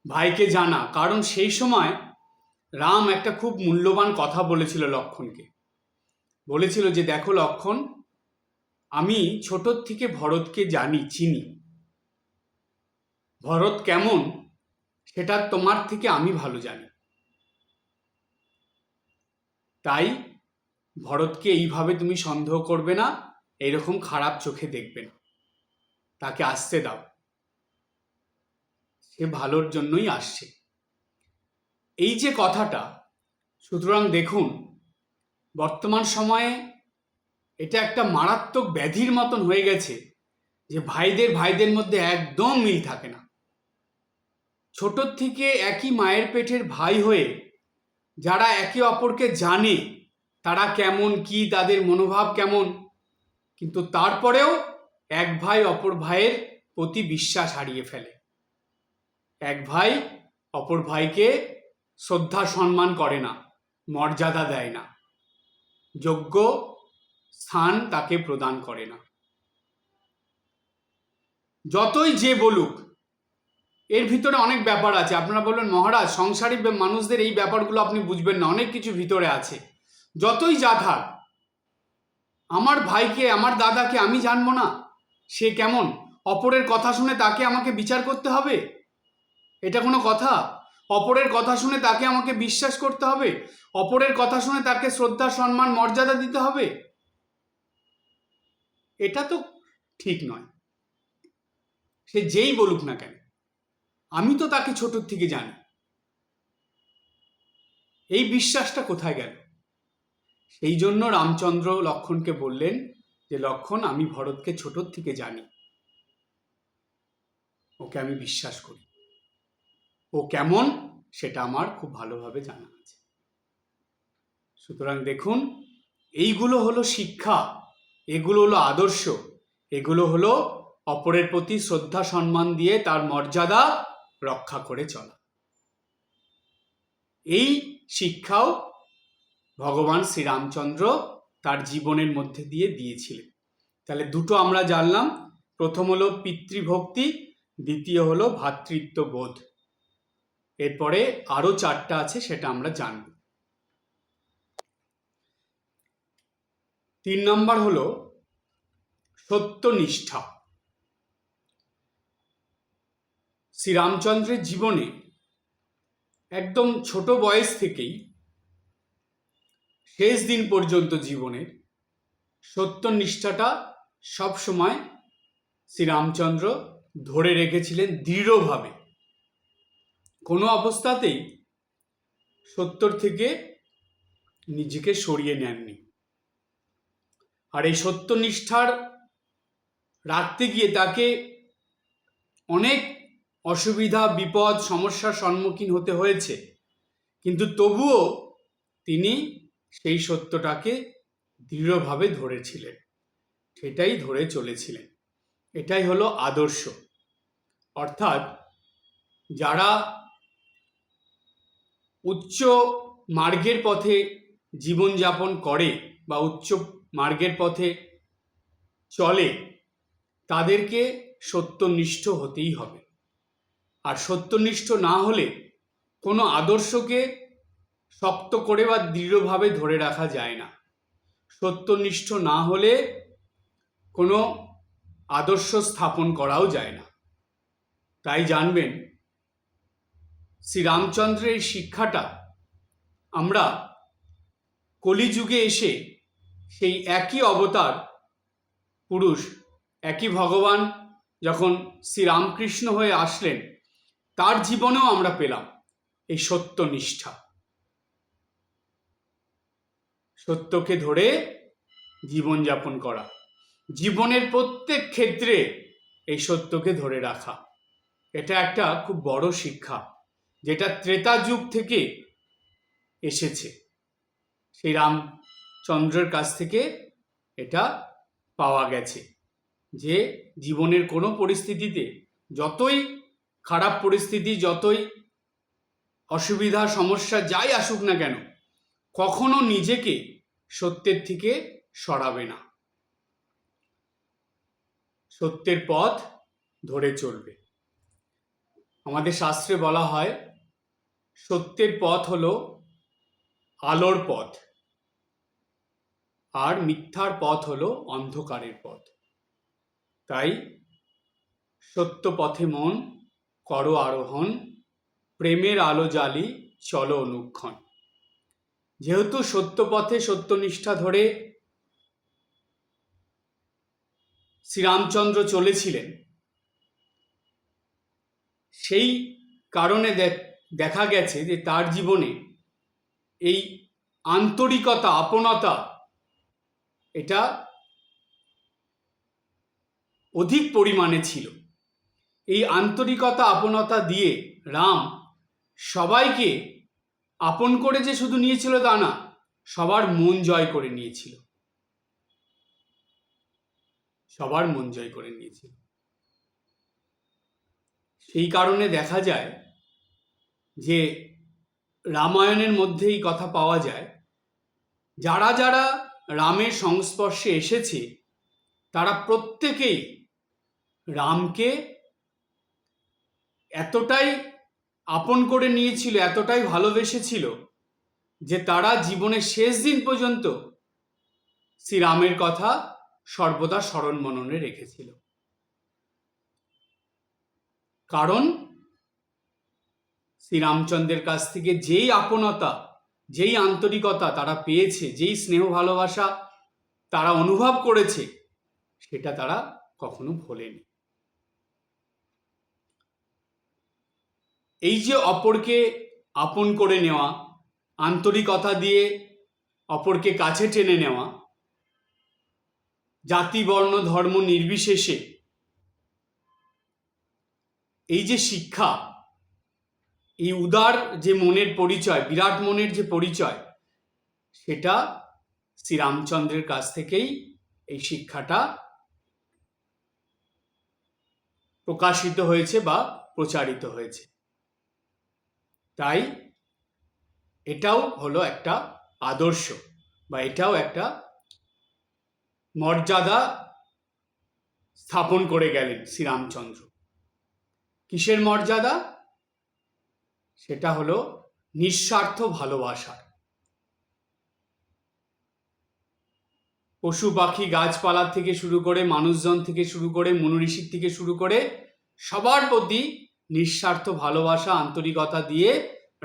ভাইকে জানা, কারণ সেই সময় রাম একটা খুব মূল্যবান কথা বলেছিল লক্ষ্মণকে। বলেছিল যে দেখো লক্ষ্মণ, আমি ছোটোর থেকে ভরতকে জানি, চিনি, ভরত কেমন সেটা তোমার থেকে আমি ভালো জানি। তাই ভরতকে এইভাবে তুমি সন্দেহ করবে না, এরকম খারাপ চোখে দেখবে না, তাকে আসতে দাও, সে ভালোর জন্যই আসছে। এই যে কথাটা, সুতরাং দেখুন, বর্তমান সময়ে এটা একটা মারাত্মক ব্যাধির মতন হয়ে গেছে যে ভাইদের মধ্যে একদম মিল থাকে না। ছোটোর থেকে একই মায়ের পেটের ভাই হয়ে যারা একে অপরকে জানে, তারা কেমন, কি তাদের মনোভাব কেমন, কিন্তু তারপরেও এক ভাই অপর ভাইয়ের প্রতি বিশ্বাস হারিয়ে ফেলে। এক ভাই অপর ভাইকে শ্রদ্ধা সম্মান করে না, মর্যাদা দেয় না, যোগ্য স্থান তাকে প্রদান করে না। যতই যে বলুক, এর ভিতরে অনেক ব্যাপার আছে। আপনারা বলবেন মহারাজ সংসারী মানুষদের এই ব্যাপারগুলো আপনি বুঝবেন না, অনেক কিছু ভিতরে আছে। যতই যা থাক, আমার ভাইকে, আমার দাদাকে আমি জানবো না সে কেমন? অপরের কথা শুনে তাকে আমাকে বিচার করতে হবে? এটা কোনো কথা? অপরের কথা শুনে তাকে আমাকে বিশ্বাস করতে হবে? অপরের কথা শুনে তাকে শ্রদ্ধা সম্মান মর্যাদা দিতে হবে? এটা তো ঠিক নয়। সে যেই বলুক না কেন, আমি তো তাকে ছোট থেকে জানি। এই বিশ্বাসটা কোথায় গেল? সেই জন্য রামচন্দ্র লক্ষ্মণকে বললেন যে লক্ষ্মণ, আমি ভরতকে ছোট থেকে জানি, ওকে আমি বিশ্বাস করি, ও কেমন সেটা আমার খুব ভালোভাবে জানা আছে। সুতরাং দেখুন, এইগুলো হলো শিক্ষা, এগুলো হলো আদর্শ, এগুলো হলো অপরের প্রতি শ্রদ্ধা সম্মান দিয়ে তার মর্যাদা রক্ষা করে চলা। এই শিক্ষাও ভগবান শ্রীরামচন্দ্র তার জীবনের মধ্যে দিয়ে দিয়েছিলেন। তাহলে দুটো আমরা জানলাম, প্রথম হলো পিতৃভক্তি, দ্বিতীয় হলো ভ্রাতৃত্ববোধ। এরপরে আরো 4টা আছে, সেটা আমরা জানব। 3 নম্বর হলো সত্যনিষ্ঠা। শ্রীরামচন্দ্রের জীবনে একদম ছোট বয়স থেকেই শেষ দিন পর্যন্ত জীবনের সত্যনিষ্ঠাটা সবসময় শ্রীরামচন্দ্র ধরে রেখেছিলেন দৃঢ়ভাবে। কোনো অবস্থাতেই সত্যর থেকে নিজেকে সরিয়ে নেননি। আর এই সত্যনিষ্ঠার রাখতে গিয়ে তাকে অনেক অসুবিধা, বিপদ, সমস্যার সম্মুখীন হতে হয়েছে, কিন্তু তবুও তিনি সেই সত্যটাকে দৃঢ়ভাবে ধরেছিলেন, সেটাই ধরে চলেছিলেন। এটাই হলো আদর্শ। অর্থাৎ যারা উচ্চ মার্গের পথে জীবনযাপন করে বা উচ্চ মার্গের পথে চলে, তাদেরকে সত্যনিষ্ঠ হতেই হবে। আর সত্যনিষ্ঠ না হলে কোনো আদর্শকে শক্ত করে বা দৃঢ়ভাবে ধরে রাখা যায় না। সত্যনিষ্ঠ না হলে কোনো আদর্শ স্থাপন করাও যায় না। তাই জানবেন, শ্রীরামচন্দ্রের শিক্ষাটা আমরা কলিযুগে এসে সেই একই অবতার পুরুষ, একই ভগবান যখন শ্রীরামকৃষ্ণ হয়ে আসলেন, তার জীবনেও আমরা পেলাম এই সত্যনিষ্ঠা। সত্যকে ধরে জীবনযাপন করা, জীবনের প্রত্যেক ক্ষেত্রে এই সত্যকে ধরে রাখা, এটা একটা খুব বড় শিক্ষা, যেটা ত্রেতা যুগ থেকে এসেছে। সেই রামচন্দ্রের কাছ থেকে এটা পাওয়া গেছে যে জীবনের কোনো পরিস্থিতিতে, যতই খারাপ পরিস্থিতি, যতই অসুবিধা সমস্যা যাই আসুক না কেন, কখনো নিজেকে সত্যের থেকে সরাবে না, সত্যের পথ ধরে চলবে। আমাদের শাস্ত্রে বলা হয় সত্যের পথ হলো আলোর পথ, আর মিথ্যার পথ হলো অন্ধকারের পথ। তাই সত্য পথে মন করো আরোহণ, প্রেমের আলো জ্বালি চলো অনুক্ষণ। যেহেতু সত্য পথে সত্যনিষ্ঠা ধরে শ্রীরামচন্দ্র চলেছিলেন, সেই কারণে দেখা গেছে যে তার জীবনে এই আন্তরিকতা, আপনতা, এটা অধিক পরিমাণে ছিল। এই আন্তরিকতা, আপনতা দিয়ে রাম সবাইকে আপন করে যে শুধু নিয়েছিল তা না, সবার মন জয় করে নিয়েছিল, সবার মন জয় করে নিয়েছিল। সেই কারণে দেখা যায় যে রামায়ণের মধ্যেই কথা পাওয়া যায়, যারা যারা রামের সংস্পর্শে এসেছে তারা প্রত্যেকেই রামকে এতটাই আপন করে নিয়েছিল, এতটাই ভালোবেসেছিল যে তারা জীবনের শেষ দিন পর্যন্ত শ্রীরামের কথা সর্বদা স্মরণ মননে রেখেছিল। কারণ শ্রীরামচন্দ্রের কাছ থেকে যেই আপনতা, যেই আন্তরিকতা তারা পেয়েছে, যেই স্নেহ ভালোবাসা তারা অনুভব করেছে, সেটা তারা কখনো ভোলেনি। এই যে অপরকে আপন করে নেওয়া, আন্তরিকতা দিয়ে অপরকে কাছে টেনে নেওয়া, জাতি বর্ণ ধর্ম নির্বিশেষে, এই যে শিক্ষা, এই উদার যে মনের পরিচয়, বিরাট মনের যে পরিচয়, সেটা শ্রীরামচন্দ্রের কাছ থেকেই এই শিক্ষাটা প্রকাশিত হয়েছে বা প্রচারিত হয়েছে। তাই এটাও হলো একটা আদর্শ বা এটাও একটা মর্যাদা স্থাপন করে গেলেন শ্রীরামচন্দ্র। কিসের মর্যাদা? সেটা হলো নিঃস্বার্থ ভালোবাসার। পশু পাখি গাছপালা থেকে শুরু করে, মানুষজন থেকে শুরু করে, মনুঋষির থেকে শুরু করে সবার প্রতি নিঃস্বার্থ ভালোবাসা, আন্তরিকতা দিয়ে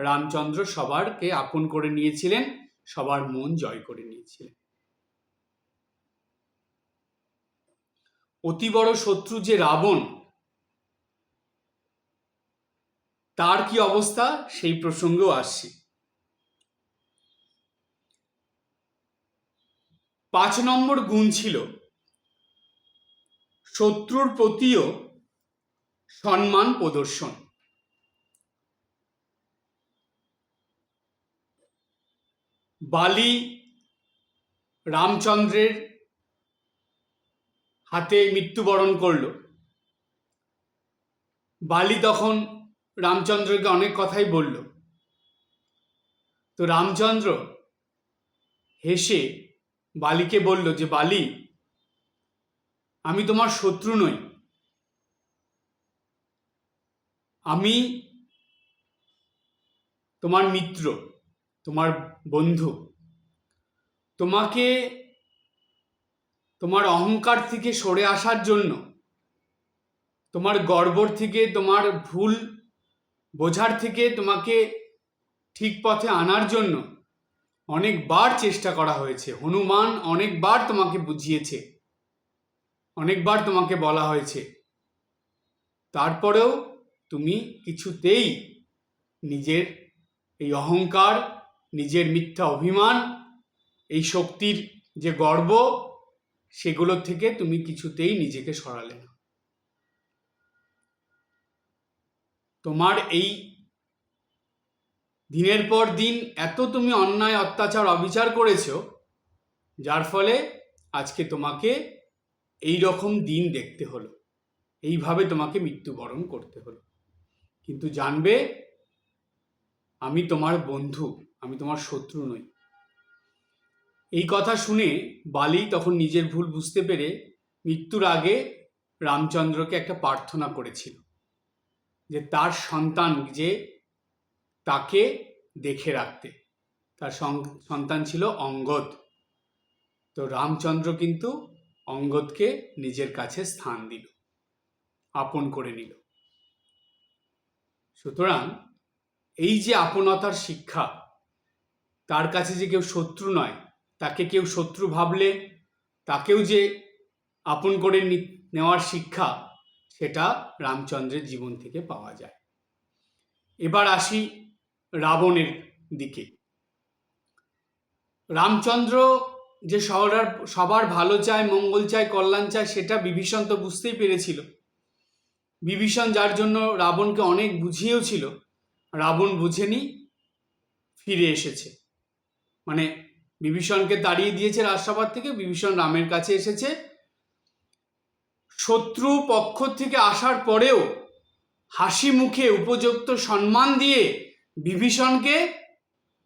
রামচন্দ্র সবারকে আপন করে নিয়েছিলেন, সবার মন জয় করে নিয়েছিলেন। অতি বড় শত্রু যে রাবণ, তার কি অবস্থা সেই প্রসঙ্গেও আসছি। 5 নম্বর গুণ ছিল শত্রুর প্রতিও সম্মান প্রদর্শন। বালি রামচন্দ্রের হাতে মৃত্যুবরণ করল। বালি তখন রামচন্দ্রকে অনেক কথাই বলল। তো রামচন্দ্র হেসে বালিকে বলল যে, বালি, আমি তোমার শত্রু নই, আমি তোমার মিত্র, তোমার বন্ধু। তোমাকে তোমার অহংকার থেকে সরে আসার জন্য, তোমার গর্ব থেকে, তোমার ভুল বোঝার থেকে তোমাকে ঠিক পথে আনার জন্য অনেকবার চেষ্টা করা হয়েছে। হনুমান অনেকবার তোমাকে বুঝিয়েছে, অনেকবার তোমাকে বলা হয়েছে, তারপরেও তুমি কিছুতেই নিজের এই অহংকার, নিজের মিথ্যা অভিমান, এই শক্তির যে গর্ব, সেগুলো থেকে তুমি কিছুতেই নিজেকে সরালে না। তোমার এই দিনের পর দিন এত তুমি অন্যায়, অত্যাচার, অবিচার করেছো, যার ফলে আজকে তোমাকে এই রকম দিন দেখতে হলো, এইভাবে তোমাকে মৃত্যুবরণ করতে হলো। কিন্তু জানবে, আমি তোমার বন্ধু, আমি তোমার শত্রু নই। এই কথা শুনে বালি তখন নিজের ভুল বুঝতে পেরে মৃত্যুর আগে রামচন্দ্রকে একটা প্রার্থনা করেছিল যে তার সন্তান যে তাকে দেখে রাখতে। তার সন্তান ছিল অঙ্গদ। তো রামচন্দ্র কিন্তু অঙ্গদকে নিজের কাছে স্থান দিল, আপন করে নিল। সুতরাং এই যে আপনতার শিক্ষা, তার কাছে যে কেউ শত্রু নয়, তাকে কেউ শত্রু ভাবলে তাকেও যে আপন করে নেওয়ার শিক্ষা, সেটা রামচন্দ্রের জীবন থেকে পাওয়া যায়। এবার আসি রাবণের দিকে। রামচন্দ্র যে সবার ভালো চায়, মঙ্গল চায়, কল্যাণ চায়, সেটা বিভীষণ তো বুঝতেই পেরেছিল। বিভীষণ যার জন্য রাবণকে অনেক বুঝিয়েও ছিল, রাবণ বুঝেনি, ফিরে এসেছে। মানে বিভীষণকে তাড়িয়ে দিয়েছে রাজসভা থেকে, বিভীষণ রামের কাছে এসেছে। শত্রু পক্ষ থেকে আসার পরেও হাসি মুখে উপযুক্ত সম্মান দিয়ে বিভীষণকে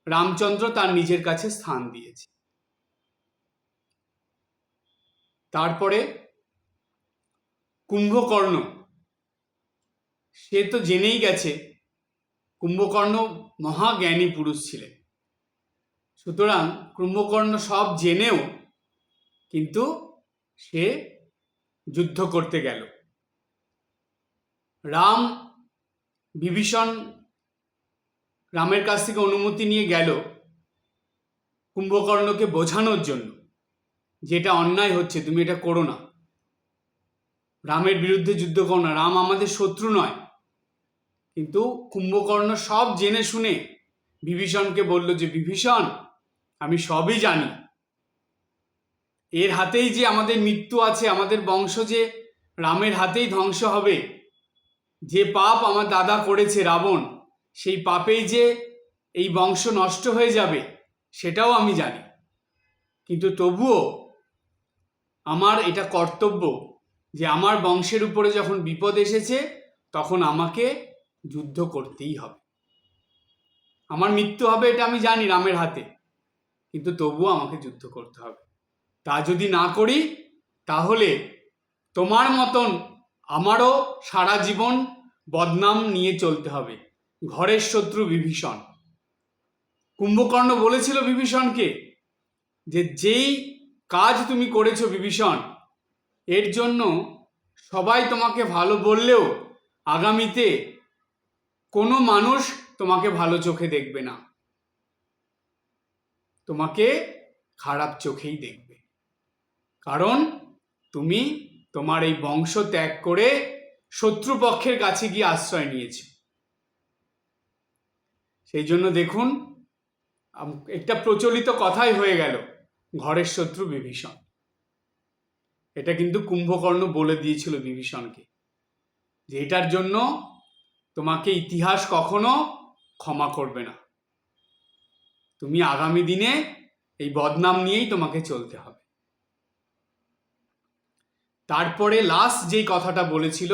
রামচন্দ্র তার নিজের কাছে স্থান দিয়েছে। তারপরে কুম্ভকর্ণ, সে তো জেনেই গেছে কুম্ভকর্ণ মহাজ্ঞানী পুরুষ ছিলেন। সুতরাং কুম্ভকর্ণ সব জেনেও কিন্তু সে যুদ্ধ করতে গেল। বিভীষণ রামের কাছ থেকে অনুমতি নিয়ে গেল কুম্ভকর্ণকে বোঝানোর জন্য, যেটা অন্যায় হচ্ছে, তুমি এটা করো না, রামের বিরুদ্ধে যুদ্ধ করো না, রাম আমাদের শত্রু নয়। কিন্তু কুম্ভকর্ণ সব জেনে শুনে বিভীষণকে বলল যে বিভীষণ, আমি সবই জানি, এর হাতেই যে আমাদের মৃত্যু আছে, আমাদের বংশ যে রামের হাতেই ধ্বংস হবে, যে পাপ আমার দাদা করেছে রাবণ, সেই পাপেই যে এই বংশ নষ্ট হয়ে যাবে, সেটাও আমি জানি। কিন্তু তবুও আমার এটা কর্তব্য যে আমার বংশের উপরে যখন বিপদ এসেছে তখন আমাকে যুদ্ধ করতেই হবে। আমার মৃত্যু হবে এটা আমি জানি রামের হাতে, কিন্তু তবুও আমাকে যুদ্ধ করতে হবে। তা যদি না করি তাহলে তোমার মতন আমারও সারা জীবন বদনাম নিয়ে চলতে হবে। ঘরের শত্রু বিভীষণ। কুম্ভকর্ণ বলেছিল বিভীষণকে যে যেই কাজ তুমি করেছো বিভীষণ, এর জন্য সবাই তোমাকে ভালো বললেও আগামীতে কোনো মানুষ তোমাকে ভালো চোখে দেখবে না, তোমাকে খারাপ চোখেই দেখবে, কারণ তুমি তোমার এই বংশ ত্যাগ করে শত্রুপক্ষের কাছে গিয়ে আশ্রয় নিয়েছো। সেই জন্য দেখুন, একটা প্রচলিত কথাই হয়ে গেল ঘরের শত্রু বিভীষণ। এটা কিন্তু কুম্ভকর্ণ বলে দিয়েছিল বিভীষণকে যে এটার জন্য তোমাকে ইতিহাস কখনো ক্ষমা করবে না, তুমি আগামী দিনে এই বদনাম নিয়েই তোমাকে চলতে হবে। তারপরে লাস্ট যেই কথাটা বলেছিল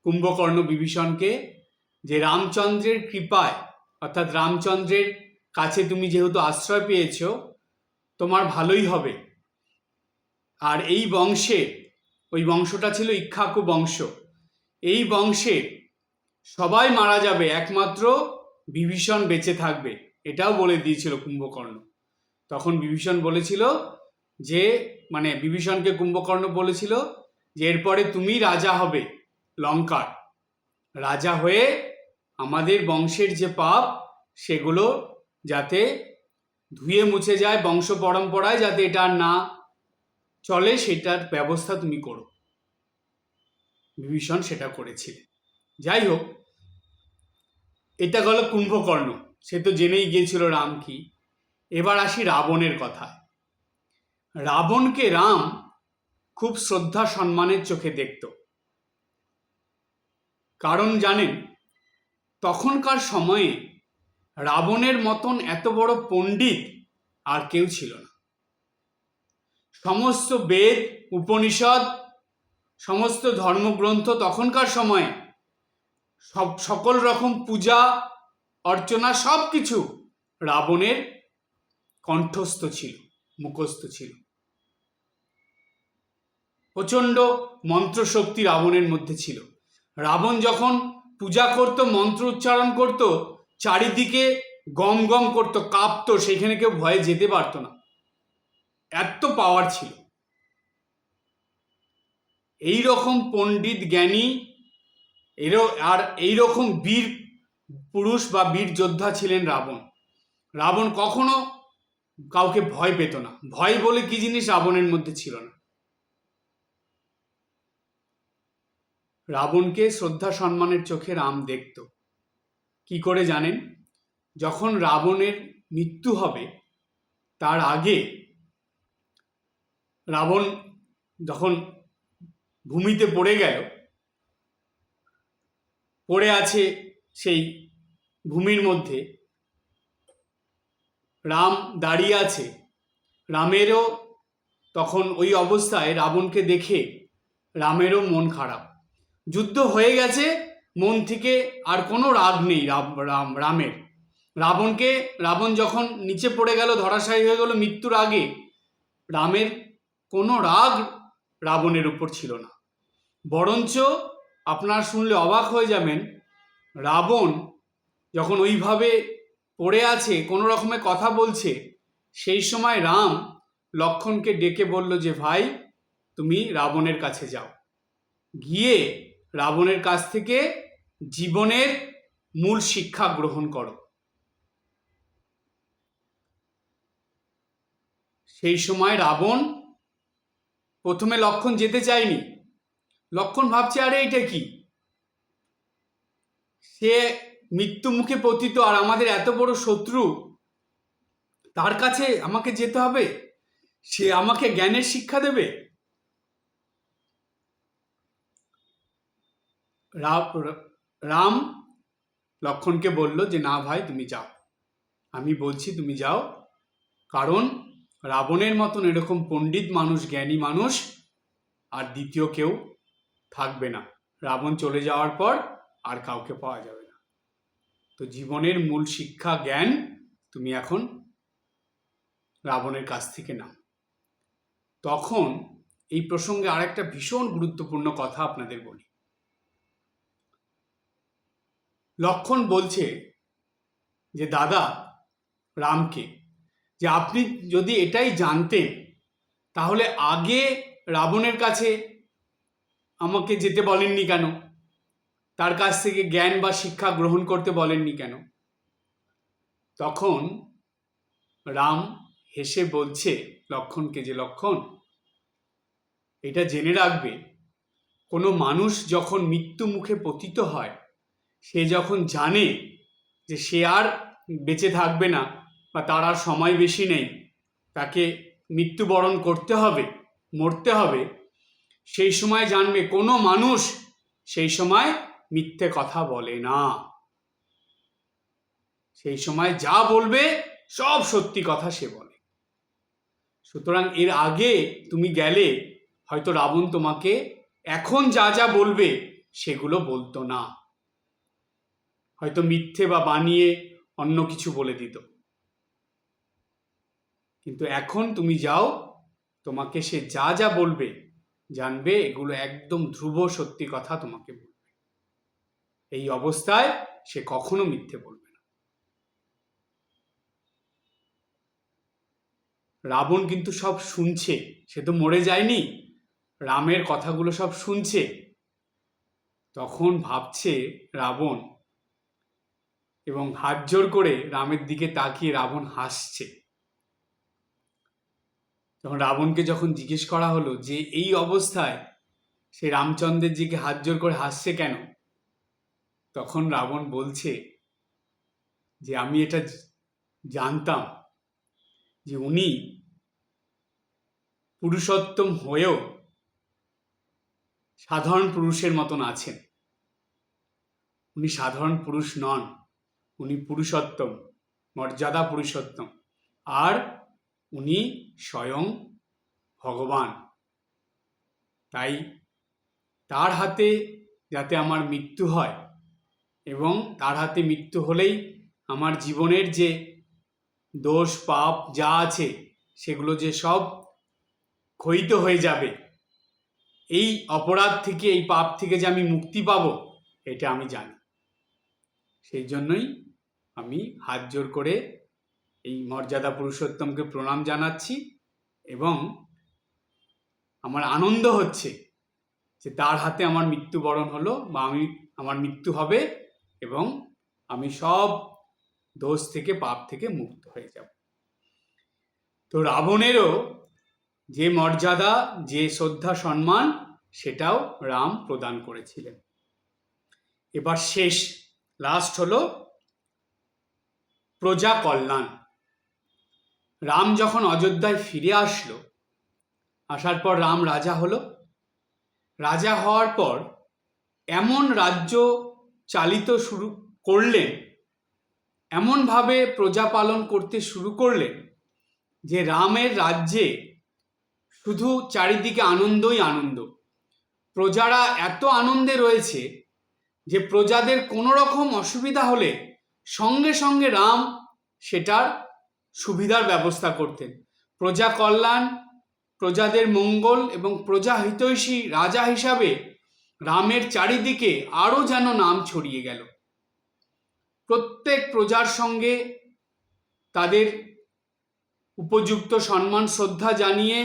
কুম্ভকর্ণ বিভীষণকে, যে রামচন্দ্রের কৃপায়, অর্থাৎ রামচন্দ্রের কাছে তুমি যেহেতু আশ্রয় পেয়েছ, তোমার ভালোই হবে। আর এই বংশে, ওই বংশটা ছিল ইক্ষ্বাকু বংশ, এই বংশে সবাই মারা যাবে, একমাত্র বিভীষণ বেঁচে থাকবে, এটাও বলে দিয়েছিল কুম্ভকর্ণ। তখন বিভীষণ বলেছিল যে, মানে বিভীষণকে কুম্ভকর্ণ বলেছিল যে এরপরে তুমি রাজা হবে, লঙ্কার রাজা হয়ে আমাদের বংশের যে পাপ সেগুলো যাতে ধুয়ে মুছে যায়, বংশ পরম্পরায় যাতে এটা না চলে, সেটার ব্যবস্থা তুমি করো। বিভীষণ সেটা করেছিল। যাই হোক, এটা গেল কুম্ভকর্ণ, সে তো জেনেই গিয়েছিল রাম কি। এবার আসি রাবণের কথায়। রাবণকে রাম খুব শ্রদ্ধা সম্মানের চোখে দেখত। কারণ জানেন, তখনকার সময়ে রাবণের মতন এত বড় পণ্ডিত আর কেউ ছিল না। সমস্ত বেদ, উপনিষদ, সমস্ত ধর্মগ্রন্থ তখনকার সময়ে সকল রকম পূজা অর্চনা সব কিছু রাবণের কণ্ঠস্থ ছিল, মুখস্থ ছিল। প্রচণ্ড মন্ত্রশক্তি রাবণের মধ্যে ছিল। রাবণ যখন পূজা করত, মন্ত্র উচ্চারণ করত, চারিদিকে গম গম করতো, কাঁপতো, সেখানে কেউ ভয়ে যেতে পারত না, এত পাওয়ার ছিল। এই রকম পণ্ডিত জ্ঞানী আর এইরকম বীর পুরুষ বা বীর যোদ্ধা ছিলেন রাবণ। রাবণ কখনো কাউকে ভয় পেত না। ভয় বলে কি জিনিস রাবণের মধ্যে ছিল না। রাবণকে শ্রদ্ধা সম্মানের চোখে রাম দেখত। কি করে জানেন? যখন রাবণের মৃত্যু হবে তার আগে রাবণ যখন ভূমিতে পড়ে গেল, পড়ে আছে সেই ভূমির মধ্যে, রাম দাঁড়িয়ে আছে। রামেরও তখন ওই অবস্থায় রাবণকে দেখে রামেরও মন খারাপ। যুদ্ধ হয়ে গেছে, মন থেকে আর কোনো রাগ নেই রামের। রাবণ যখন নিচে পড়ে গেল, ধরাশায়ী হয়ে গেল মৃত্যুর আগে, রামের কোনো রাগ রাবণের উপর ছিল না। বরঞ্চ আপনারা শুনলে অবাক হয়ে যাবেন, রাবণ যখন ওইভাবে পড়ে আছে, কোনো রকমে কথা বলছে, সেই সময় রাম লক্ষ্মণকে ডেকে বলল যে ভাই, তুমি রাবণের কাছে যাও, গিয়ে রাবণের কাছ থেকে জীবনের মূল শিক্ষা গ্রহণ করো। সেই সময় রাবণ প্রথমে লক্ষ্মণ যেতে চায়নি। লক্ষ্মণ ভাবছে আরে এটা কি, সে মৃত্যু মুখে পতিত আর আমাদের এত বড় শত্রু, তার কাছে আমাকে যেতে হবে, সে আমাকে জ্ঞানের শিক্ষা দেবে। রাম লক্ষ্মণকে বলল যে না ভাই, তুমি যাও, আমি বলছি তুমি যাও, কারণ রাবণের মতন এরকম পণ্ডিত মানুষ, জ্ঞানী মানুষ আর দ্বিতীয় কেউ থাকবে না। রাবণ চলে যাওয়ার পর আর কাউকে পাওয়া যাবে না। তো জীবনের মূল শিক্ষা জ্ঞান তুমি এখন রাবণের কাছ থেকে নাও। তখন এই প্রসঙ্গে আরেকটা ভীষণ গুরুত্বপূর্ণ কথা আপনাদের বলি। লক্ষ্মণ বলছে যে দাদা রামকে, যে আপনি যদি এটাই জানতেন তাহলে আগে রাবণের কাছে আমাকে যেতে বলেননি কেন, তার কাছ থেকে জ্ঞান বা শিক্ষা গ্রহণ করতে বলেননি কেন? তখন রাম হেসে বলছে লক্ষ্মণকে যে লক্ষ্মণ, এটা জেনে রাখবে, কোনো মানুষ যখন মৃত্যু মুখে পতিত হয়, সে যখন জানে যে সে আর বেঁচে থাকবে না বা তার আর সময় বেশি নেই, তাকে মৃত্যুবরণ করতে হবে, মরতে হবে, সেই সময় জানবে কোনো মানুষ সেই সময় মিথ্যে কথা বলে না। সেই সময় যা বলবে সব সত্যি কথা সে বলে। সুতরাং এর আগে তুমি গেলে হয়তো রাবণ তোমাকে এখন যা যা বলবে সেগুলো বলতো না, হয়তো মিথ্যে বা বানিয়ে অন্য কিছু বলে দিত। কিন্তু এখন তুমি যাও, তোমাকে সে যা যা বলবে জানবে এগুলো একদম ধ্রুব সত্যি কথা তোমাকে বলবে। এই অবস্থায় সে কখনো মিথ্যে বলবে না। রাবণ কিন্তু সব শুনছে, সে তো মরে যায়নি, রামের কথাগুলো সব শুনছে। তখন ভাবছে রাবণ, এবং হাত জোর করে রামের দিকে তাকিয়ে রাবণ হাসছে। যখন রাবণকে জিজ্ঞেস করা হলো যে এই অবস্থায় সে রামচন্দ্রের দিকে হাত জোর করে হাসছে কেন, তখন রাবণ বলছে যে আমি এটা জানতাম যে উনি পুরুষোত্তম হয়েও সাধারণ পুরুষের মতন আছেন। উনি সাধারণ পুরুষ নন, উনি পুরুষোত্তম, মর্যাদা পুরুষোত্তম, আর উনি স্বয়ং ভগবান। তাই তার হাতে যাতে আমার মৃত্যু হয়, এবং তার হাতে মৃত্যু হলেই আমার জীবনের যে দোষ পাপ যা আছে সেগুলো যে সব ক্ষয়িত হয়ে যাবে, এই অপরাধ থেকে, এই পাপ থেকে যে আমি মুক্তি পাবো, এটা আমি জানি। সেই জন্যই আমি হাত জোর করে এই মর্যাদা পুরুষোত্তমকে প্রণাম জানাচ্ছি, এবং আমার আনন্দ হচ্ছে যে তার হাতে আমার মৃত্যুবরণ হলো, বা আমার মৃত্যু হবে, এবং আমি সব দোষ থেকে, পাপ থেকে মুক্ত হয়ে যাব। তো রাবণেরও যে মর্যাদা, যে শ্রদ্ধা সম্মান, সেটাও রাম প্রদান করেছিলেন। এবার লাস্ট হলো প্রজা কল্যাণ। রাম যখন অযোধ্যায় ফিরে আসলো, আসার পর রাম রাজা হলো। রাজা হওয়ার পর এমন রাজ্য চালিত শুরু করলেন, এমনভাবে প্রজা পালন করতে শুরু করলেন যে রামের রাজ্যে শুধু চারিদিকে আনন্দই আনন্দ। প্রজারা এত আনন্দে রয়েছে যে প্রজাদের কোনো রকম অসুবিধা হলে সঙ্গে সঙ্গে রাম সেটার সুবিধার ব্যবস্থা করতেন। প্রজা কল্যাণ, প্রজাদের মঙ্গল এবং প্রজা হিতৈষী রাজা হিসাবে রামের চারিদিকে আরও যেন নাম ছড়িয়ে গেল। প্রত্যেক প্রজার সঙ্গে তাদের উপযুক্ত সম্মান শ্রদ্ধা জানিয়ে,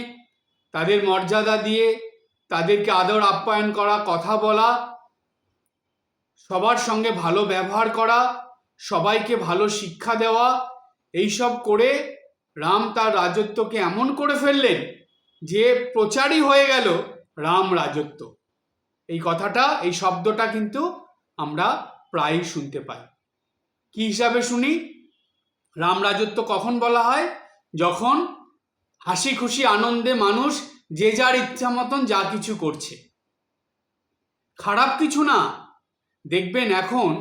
তাদের মর্যাদা দিয়ে, তাদেরকে আদর আপ্যায়ন করা, কথা বলা, সবার সঙ্গে ভালো ব্যবহার করা, সবাইকে ভালো শিক্ষা দেওয়া, এইসব করে রাম তার রাজত্বকে এমন করে ফেললেন যে প্রচারই হয়ে গেল রাম রাজত্ব। এই কথাটা, এই শব্দটা কিন্তু আমরা প্রায়ই শুনতে পাই। কি হিসাবে শুনি? রাম রাজত্ব কখন বলা হয়? যখন হাসি খুশি আনন্দে মানুষ যে যার ইচ্ছা মতন যা কিছু করছে, খারাপ কিছু না। দেখবেন এখন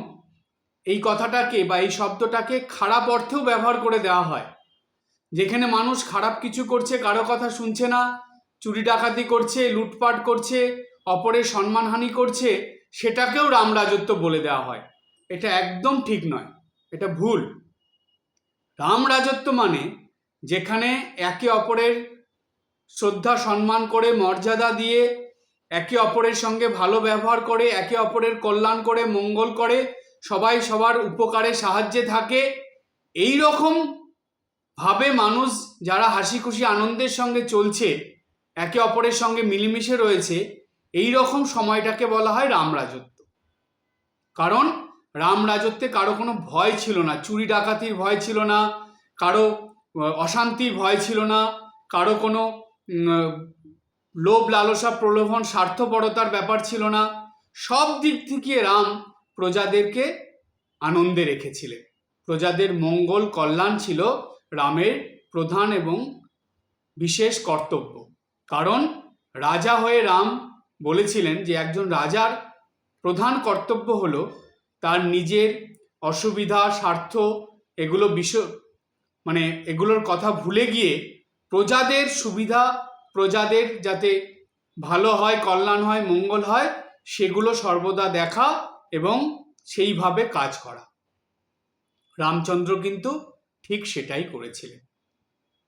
এই কথাটাকে বা এই শব্দটাকে খারাপ অর্থেও ব্যবহার করে দেওয়া হয়। যেখানে মানুষ খারাপ কিছু করছে, কারো কথা শুনছে না, চুরি ডাকাতি করছে, লুটপাট করছে, অপরের সম্মানহানি করছে, সেটাকেও রাম রাজত্ব বলে দেওয়া হয়। এটা একদম ঠিক নয়, এটা ভুল। রাম রাজত্ব মানে যেখানে একে অপরের শ্রদ্ধা সম্মান করে, মর্যাদা দিয়ে, একে অপরের সঙ্গে ভালো ব্যবহার করে, একে অপরের কল্যাণ করে, মঙ্গল করে, সবাই সবার উপকারে সাহায্যে থাকে, এই রকম ভাবে মানুষ যারা হাসি খুশি আনন্দের সঙ্গে চলছে, একে অপরের সঙ্গে মিলেমিশে রয়েছে, এই রকম সময়টাকে বলা হয় রাম রাজত্ব। কারণ রাম রাজত্বে কারো কোনো ভয় ছিল না, চুরি ডাকাতির ভয় ছিল না, কারো অশান্তির ভয় ছিল না, কারো কোনো লোভ লালসা প্রলোভন স্বার্থপরতার ব্যাপার ছিল না। সব দিক থেকে রাম প্রজাদেরকে আনন্দে রেখেছিলেন। প্রজাদের মঙ্গল কল্যাণ ছিল রামের প্রধান এবং বিশেষ কর্তব্য। কারণ রাজা হয়ে রাম বলেছিলেন যে একজন রাজার প্রধান কর্তব্য হলো তার নিজের অসুবিধা, স্বার্থ, এগুলো এগুলোর কথা ভুলে গিয়ে প্রজাদের সুবিধা, প্রজাদের যাতে ভালো হয়, কল্যাণ হয়, মঙ্গল হয়, সেগুলো সর্বদা দেখা এবং সেইভাবে কাজ করা। রামচন্দ্র কিন্তু ঠিক সেটাই করেছিলেন,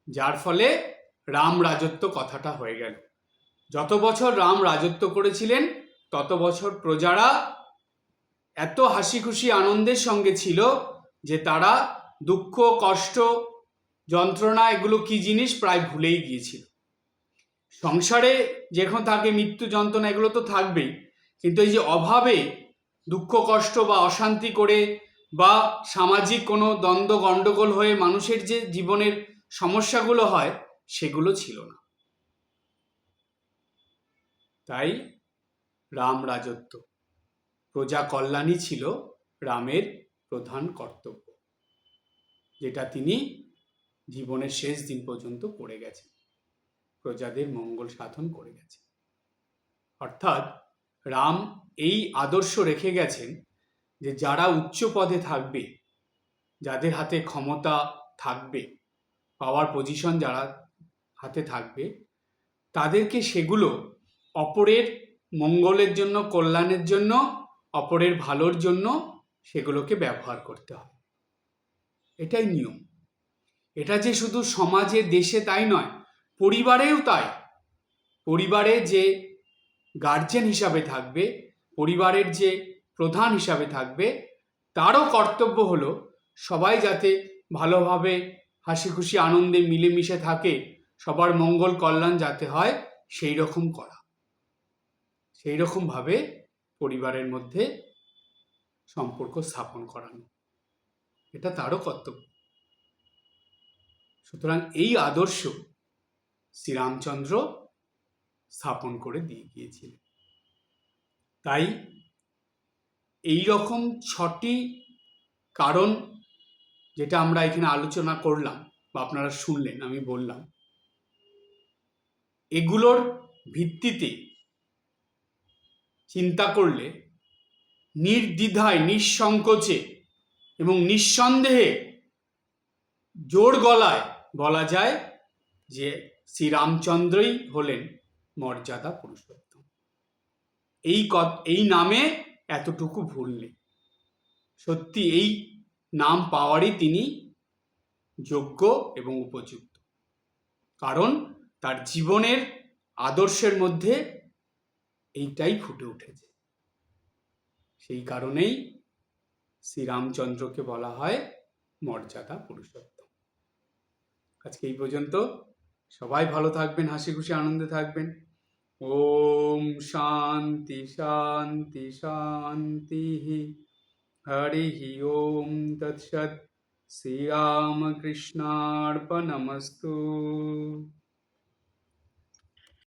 যার ফলে রাম রাজত্ব কথাটা হয়ে গেল। যত বছর রাম রাজত্ব করেছিলেন তত বছর প্রজারা এত হাসি খুশি আনন্দের সঙ্গে ছিল যে তারা দুঃখ, কষ্ট, যন্ত্রণা এগুলো কি জিনিস প্রায় ভুলেই গিয়েছিল। সংসারে যখন থাকে মৃত্যু যন্ত্রণা এগুলো তো থাকবেই, কিন্তু এই যে অভাবে দুঃখ কষ্ট বা অশান্তি করে বা সামাজিক কোনো দ্বন্দ্ব গণ্ডগোল হয়ে মানুষের যে জীবনের সমস্যাগুলো হয় সেগুলো ছিল না। তাই রাম রাজত্ব, প্রজা কল্যাণই ছিল রামের প্রধান কর্তব্য, যেটা তিনি জীবনের শেষ দিন পর্যন্ত করে গেছেন, প্রজাদের মঙ্গল সাধন করে গেছেন। অর্থাৎ রাম এই আদর্শ রেখে গেছেন যে যারা উচ্চ পদে থাকবে, যাদের হাতে ক্ষমতা থাকবে, পাওয়ার পজিশন যারা হাতে থাকবে, তাদেরকে সেগুলো অপরের মঙ্গলের জন্য, কল্যাণের জন্য, অপরের ভালোর জন্য সেগুলোকে ব্যবহার করতে হবে। এটাই নিয়ম। এটা যে শুধু সমাজে, দেশে তাই নয়, পরিবারেও তাই। পরিবারে যে গার্জেন হিসাবে থাকবে, পরিবারের যে প্রধান হিসাবে থাকবে, তারও কর্তব্য হলো সবাই যাতে ভালোভাবে হাসি খুশি আনন্দে মিলেমিশে থাকে, সবার মঙ্গল কল্যাণ যাতে হয় সেই রকম করা, সেই রকমভাবে পরিবারের মধ্যে সম্পর্ক স্থাপন করানো, এটা তারও কর্তব্য। সুতরাং এই আদর্শ শ্রীরামচন্দ্র স্থাপন করে দিয়ে গিয়েছিলেন। তাই এই রকম 6টি কারণ যেটা আমরা এখানে আলোচনা করলাম বা আপনারা শুনলেন, আমি বললাম, এগুলোর ভিত্তিতে চিন্তা করলে নির্দ্বিধায়, নিঃসংকোচে এবং নিঃসন্দেহে জোর গলায় বলা যায় যে শ্রীরামচন্দ্রই হলেন মর্যাদা পুরুষোত্তম। এই নামে এতটুকু ভুল নেই। সত্যি এই নাম পাওয়ারই তিনি যোগ্য এবং উপযুক্ত, কারণ তার জীবনের আদর্শের মধ্যে এইটাই ফুটে উঠেছে। সেই কারণেই শ্রীরামচন্দ্রকে বলা হয় মর্যাদা পুরুষোত্তম। আজকে এই পর্যন্ত। সবাই ভালো থাকবেন, হাসি খুশি আনন্দে থাকবেন। ওম শান্তি শান্তি শান্তি। হরি ওম তৎসৎ। শ্রীরামকৃষ্ণার্পণমস্তু।